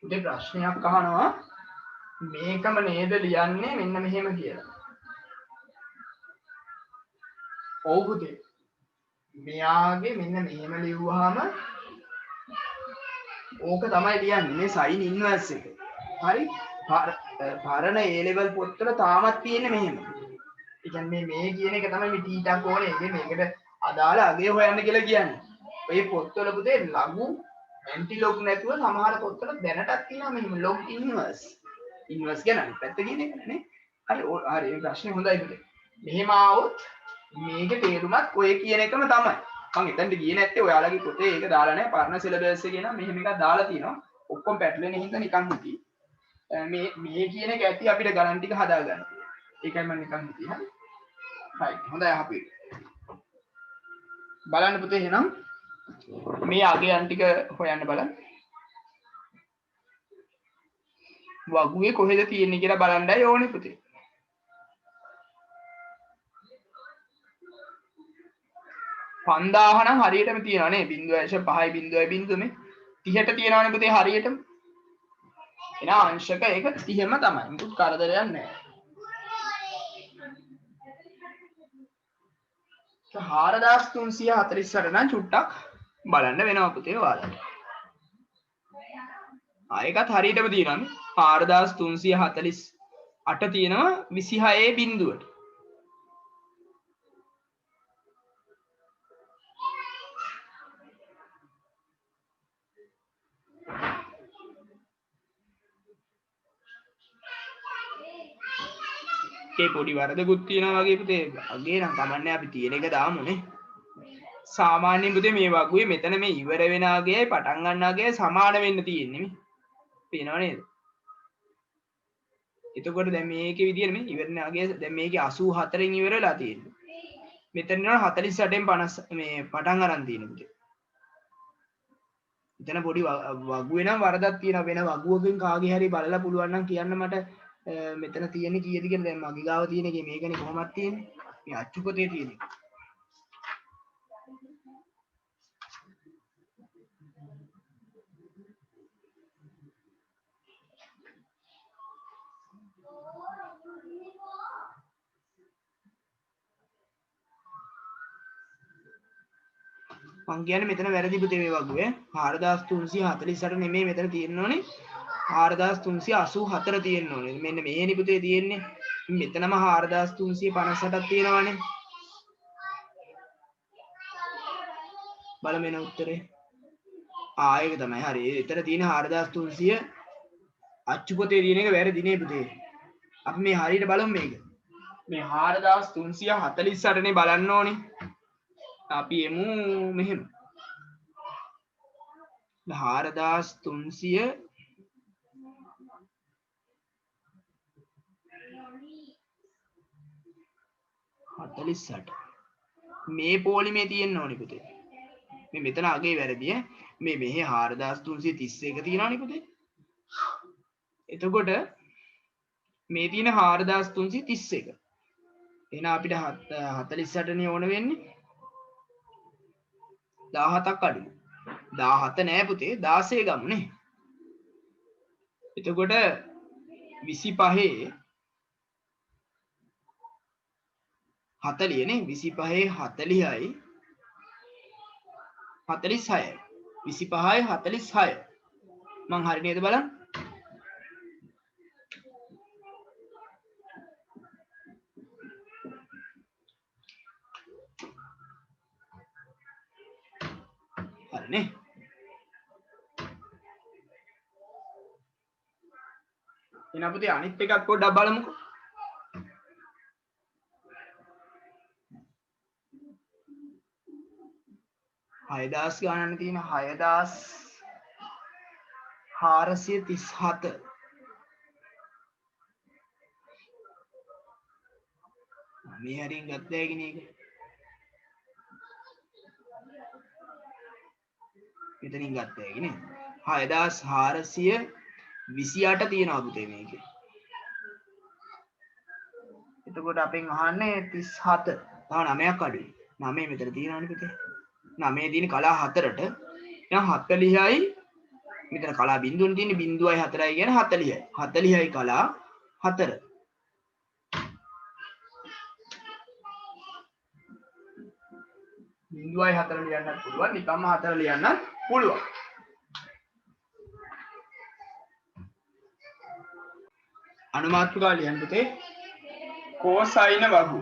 පුතේ ප්‍රශ්නයක් අහනවා මේකම නේද ලියන්නේ මෙන්න මෙහෙම කියලා. ඔව් පුතේ. මෙයාගේ මෙන්න මෙහෙම ලියුවාම ඕක තමයි ලියන්නේ මේ sin inverse එක. හරි? පරණ A level පොත්වල තාමත් තියෙන්නේ මෙහෙම. ඒ කියන්නේ මේ කියන එක තමයි මේ තීටා කෝණය. ඉතින් මේකට අදාළ අගය හොයන්න කියලා කියන්නේ. ඔය පොත්වල පුතේ ලඝු ඇන්ටි ලොග් නැතුව සමහර පොත්වල දැනටත් තියෙනවා මෙහෙම log inverse. inverse කියන අනිත් පැත්ත කියන එක නේ. හරි හරි මේ ප්‍රශ්නේ හොඳයි පුතේ. මෙහෙම ආවොත් මේකේ තේරුමත් ඔය කියන එකම තමයි. මම එතනට ගියේ නැත්තේ ඔයාලගේ පොතේ ඒක දාලා නැහැ. පරණ සිලබස් එකේ නම් මෙහෙම එකක් දාලා තියෙනවා. ඔක්කොම පැටලෙන හින්දා නිකන් හිටි. මේ කියන එක ඇති අපිට ගණන් ටික හදාගන්න. ඒකයි මම නිකන් හිටියේ. හරි. right. හොඳයි අපි. බලන්න පුතේ එහෙනම් මේ අගයන් ටික හොයන්න බලන්න. වගුවේ කොහෙද තියෙන්නේ කියලා බලන්නයි ඕනේ පුතේ. පන්දාහ නම් හරියටම තියෙනවා නේ 0.5 මේ 30ට තියෙනවනේ පුතේ හරියටම. එන අංශක ඒක 30ම තමයි. මුකුත් කරදරයක් නැහැ. 4348 නම් චුට්ටක් බලන්න වෙනවා පුතේ ඔයාලට. ඒකත් හරියටම තියෙනවානේ 4348 තියෙනවා 26 බිඳුවට. ඒ පොඩි වරදකුත් තියෙනවා වගේ පුතේ. අගේ නම් කමන්නේ අපි තියෙන එක දාමුනේ. සාමාන්‍යයෙන් පුතේ මේ වගුවේ මෙතන මේ ඉවර වෙන අගයයි පටන් ගන්න අගයයි සමාන වෙන්න තියෙන්නේ මේ. පේනව නේද? එතකොට දැන් මේකේ විදියට මේ ඉවරන අගය දැන් මේකේ 84න් ඉවර වෙලා තියෙන්නේ. මෙතන නෝ 48න් 50 මේ පටන් අරන් තියෙන පුතේ. එතන පොඩි වගුවේ නම් වරදක් තියෙනවා. වෙන වගුවකින් කාගේ හරි බලලා පුළුවන් නම් කියන්න මට මෙතන තියෙන්නේ කීයද කියලා. දැන් මගේ ගාව තියෙන එකේ මේකනේ කොහොමද තියෙන්නේ? මේ අච්චු පොතේ තියෙන්නේ. මං කියන්නේ මෙතන වැරදි පුතේ මේ වගුවේ 4348 නෙමෙයි මෙතන තියෙන්න ඕනේ 4384 තියෙන්න ඕනේ. මෙන්න මේනි පුතේ තියෙන්නේ. මෙතනම 4358ක් තියෙනවානේ. බලමු එන උත්තරේ. ඒක තමයි හරි. එතන තියෙන 4300 අච්චු පොතේ තියෙන එක වැරදි නේ පුතේ. අපි මේ හරියට බලමු මේක. මේ 4348 නේ බලන්න ඕනේ. අපි එමු මෙහෙම 4300 48 මේ පොලිමේ තියෙන්න ඕනේ පුතේ. මේ මෙතන අගේ වැරදි ඈ. මේ මෙහි 4331 තියෙනවනේ පුතේ. එතකොට මේ තියෙන 4331. එහෙනම් අපිට 48 නේ ඕන වෙන්නේ. 17ක් අඩු. 17 නෑ පුතේ 16 ගමු නේ. එතකොට 25 40 නේ 25 40යි 46යි 25යි 46 මං හරි නේද බලන්න. හරිනේ. එහෙනම් පුතේ අනිත් එකක් පොඩ්ඩක් බලමුකෝ. හයදාස් ගානක් තියෙන 6437 මේ හරියෙන් ගත්ත හැකිනේ ඒක. මෙතනින් ගත්ත හැකිනේ. 6428 තියෙනවා පුතේ මේකේ. එතකොට අපෙන් අහන්නේ 37. තව 9ක් අඩුයි. 9 මෙතන තියෙනවනේ පුතේ. 9 තියෙන කලා 4ට. එහෙනම් 40යි මෙතන කලා බිඳුවනේ තියෙන්නේ 0.4යි කියන්නේ 40යි. 40යි කලා 4. බිඳුවයි 4 ලියන්නත් පුළුවන් නිකම්ම 4 ලියන්නත් පුළුවන්. අනුමාත්‍රිකා ලියන්න පුතේ කෝසයින වගු.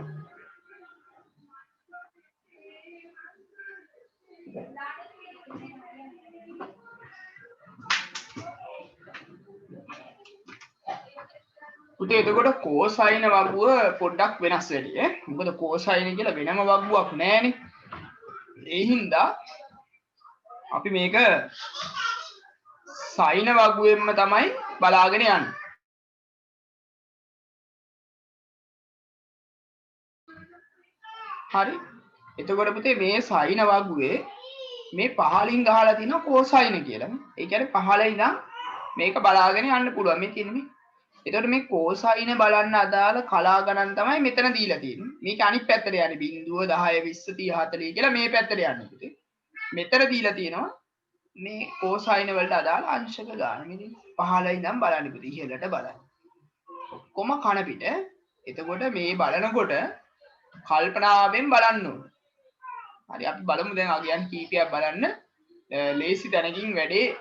පුතේ එතකොට කෝසයින වගුව පොඩ්ඩක් වෙනස් වෙලි ඈ. මොකද කෝසයින කියලා වෙනම වගුවක් නැහැනේ. ඒ හින්දා අපි මේක සයින වගුවෙන්ම තමයි බලාගෙන යන්නේ. හරි. එතකොට පුතේ මේ සයින වගුවේ මේ පහලින් ගහලා තිනවා කෝසයින කියලා. ඒ කියන්නේ පහල ඉඳන් මේක බලාගෙන යන්න පුළුවන් මේ තියෙන්නේ. එතකොට මේ කෝසයින බලන්න අදාළ කලා ගණන් තමයි මෙතන දීලා තියෙන්නේ. මේක අනිත් පැත්තට යන්නේ 0 10 20 30 40 කියලා මේ පැත්තට යන්නේ පුතේ. මෙතන දීලා තියෙනවා මේ කෝසයින වලට අදාළ අංශක ගාන. මේ 15 ඉඳන් බලන්න පුතේ ඉහළට බලන්න. ඔක්කොම කන පිට. එතකොට මේ බලනකොට කල්පනාවෙන් බලන්න ඕනේ. හරි අපි බලමු දැන් අගයන් කීපයක් බලන්න. ලේසි තැනකින් වැඩේ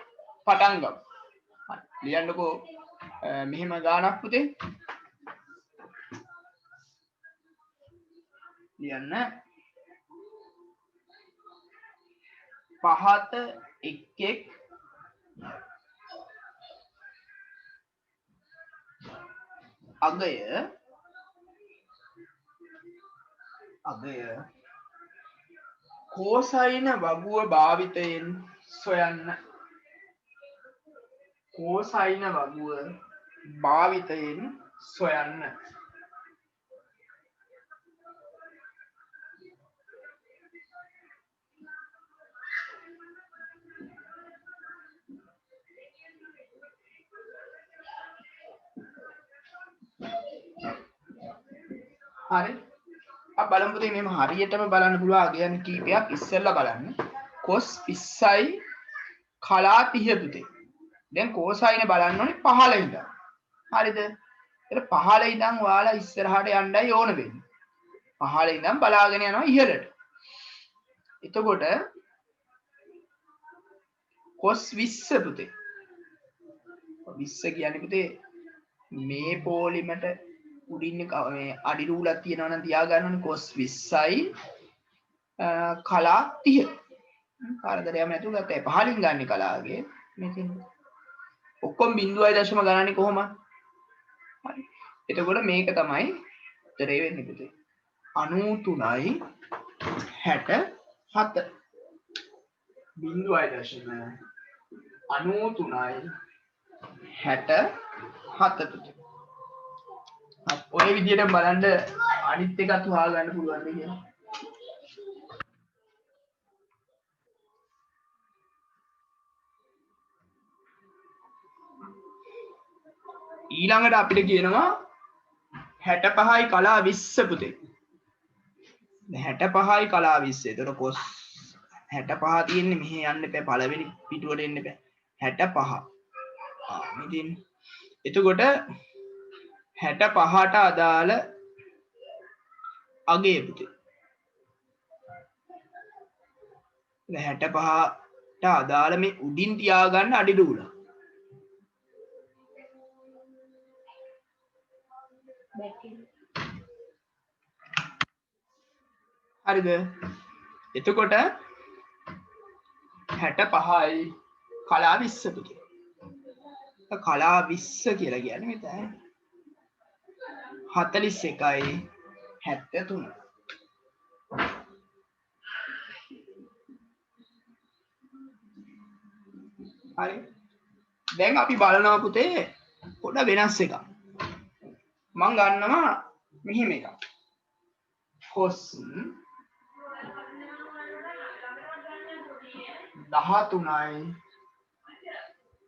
පටන් ගමු. හරි ලියන්නකෝ මෙහෙම ගානක් පුතේ. ලියන්න පහත 1 1 අගය කෝසයින වගුව භාවිතයෙන් සොයන්න. කෝසයින වගුව භාවිතයෙන් සොයන්න. හරි අපි බලමු පුතේ මෙහෙම හරියටම බලන්න පුළුවන් අගයන් කීපයක් ඉස්සෙල්ලා බලන්න. cos 20යි කලා 30 පුතේ. දැන් cosine බලන්න ඕනේ 15 ඉඳන්. හරිද? ඒක 15 ඉඳන් ඔයාලා ඉස්සරහට යන්නයි ඕන වෙන්නේ. 15 ඉඳන් බලාගෙන යනවා ඉහළට. එතකොට cos 20 පුතේ. 20 කියන්නේ පුතේ මේ පොලිමට උඩින් මේ අඩි රූලක් තියෙනවා නම් තියා ගන්න ඕනේ cos 20යි කලා 30. කාරදරයම නැතුව ගත්තේ 15න් ගන්න කලාගේ මේකෙන් ඔක්කොම 0.0 ගණන්නේ කොහොමද? හරි. එතකොට මේක තමයි උත්තරේ වෙන්නේ පුතේ. 93යි 67. 0.93යි 67 පුතේ. ඔය විදිහට බලන්න අනිත් එකත් හොයාගන්න පුළුවන් ද කියලා. ඊළඟට අපිට කියනවා 65යි කලා 20 පුතේ. 65යි කලා 20. එතකොට cos 65 තියෙන්නේ මෙහෙ යන්න එපා පළවෙනි පිටුවට එන්න එපා. 65. මෙතන. එතකොට 65ට අදාළ අගය පුතේ. 65ට අදාළ මේ උඩින් තියාගන්න අඩි රූල. හරිද? එතකොට 65යි කලා 20 පුතේ. කලා 20 කියලා කියන්නේ මෙතන 41යි 73. හරි. දැන් අපි බලනවා පුතේ පොඩ වෙනස් එකක්. මම ගන්නවා මෙහෙම එකක්. කොස් 13යි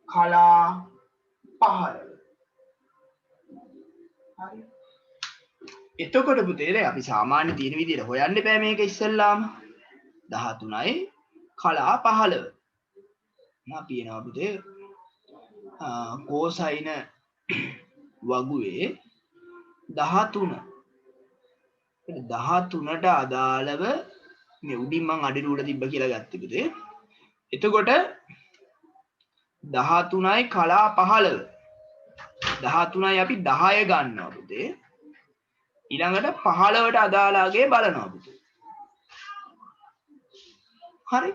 කලා 15. හරි. එතකොට පුතේ අපි සාමාන්‍ය තියෙන විදිහට හොයන්න බෑ මේක ඉස්සෙල්ලාම 13යි කලා 15. අපි එනවා පුතේ කෝසයින වගුවේ 13. 13ට අදාළව මේ උඩින් මං අඩිර උඩ තිබ්බ කියලා ගත්තේ පුතේ. එතකොට 13යි කලා 15. 13යි අපි 10 ගන්නවා පුතේ. ඊළඟට 15ට අදාළගේ බලනවා පුතේ. හරි.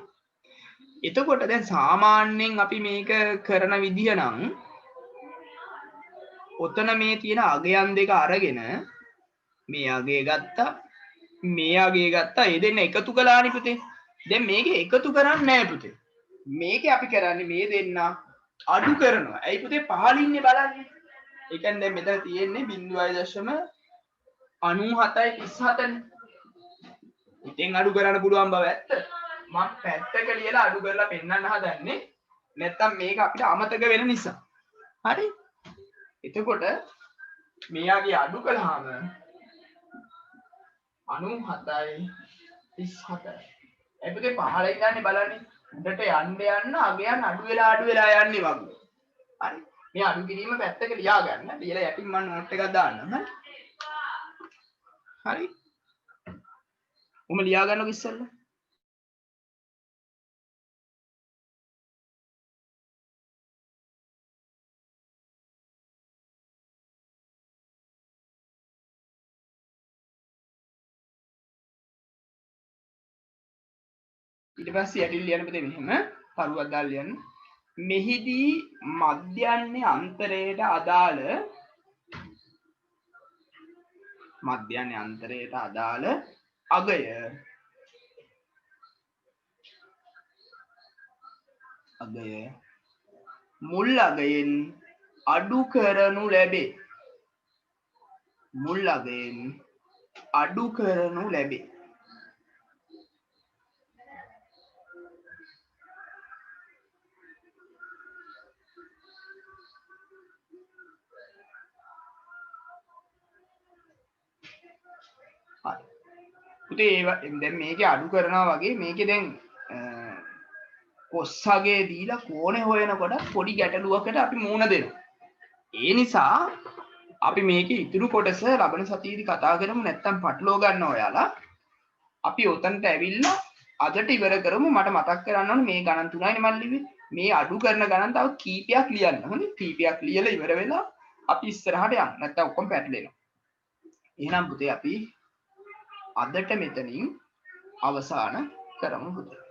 එතකොට දැන් සාමාන්‍යයෙන් අපි මේක කරන විදිය නම් ඔතන මේ තියෙන අගයන් දෙක අරගෙන මේ අගය ගත්තා මේ අගය ගත්තා ඒ දෙන්න එකතු කළානේ පුතේ. දැන් මේක එකතු කරන්නේ නැහැ පුතේ. මේක අපි කරන්නේ මේ දෙන්න අඩු කරනවා. ඇයි පුතේ 15 ඉන්නේ බලන්න. ඒ කියන්නේ දැන් මෙතන තියෙන්නේ 0.97යි 37නේ. ඉතින් අඩු කරන්න පුළුවන් බව ඇත්ත. මම පැත්තක ලියලා අඩු කරලා පෙන්නන්න හදන්නේ. නැත්තම් මේක අපිට අමතක වෙන නිසා. හරි? එතකොට මෙයාගේ අඩු කළාම 97යි 37යි. ඒ පුතේ 15 ගන්නේ බලන්න. උඩට යන්න යන්න අගයන් අඩු වෙලා යන්නේ වගේ. හරි. මේ අඩු කිරීම පැත්තක ලියා ගන්න. ලියලා යටින් මම නෝට් එකක් දාන්නම්. හරි. උම ලියා ගන්නකො ඉස්සෙල්ලා. ඊට පස්සේ යටින් ලියන්න පුතේ මෙහෙම පරුවක් දාලා ලියන්න. මෙහිදී මධ්‍යන්නේ අන්තරයට අදාළ අගය මුල් අගයෙන් අඩු කරනු ලැබේ. පුතේ දැන් මේකේ අඩු කරනවා වගේ මේකේ දැන් කොස්සගේ දීලා කෝණේ හොයනකොට පොඩි ගැටලුවකට අපි මුහුණ දෙනවා. ඒ නිසා අපි මේකේ ඉතුරු කොටස ලබන සතියේදී කතා කරමු. නැත්තම් පටලව ගන්න ඔයාලා. අපි උතන්ට ඇවිල්ලා අදට ඉවර කරමු. මට මතක් කරන්න ඕනේ මේ ගණන් තුනයිනේ මම ලිව්වේ. මේ අඩු කරන ගණන් තව කීපයක් ලියන්න ඕනේ. කීපයක් ලියලා ඉවර වෙලා අපි ඉස්සරහට යන්න. නැත්තම් ඔක්කොම පැටලෙනවා. එහෙනම් පුතේ අපි අදට මෙතනින් අවසන් කරමු පුතේ.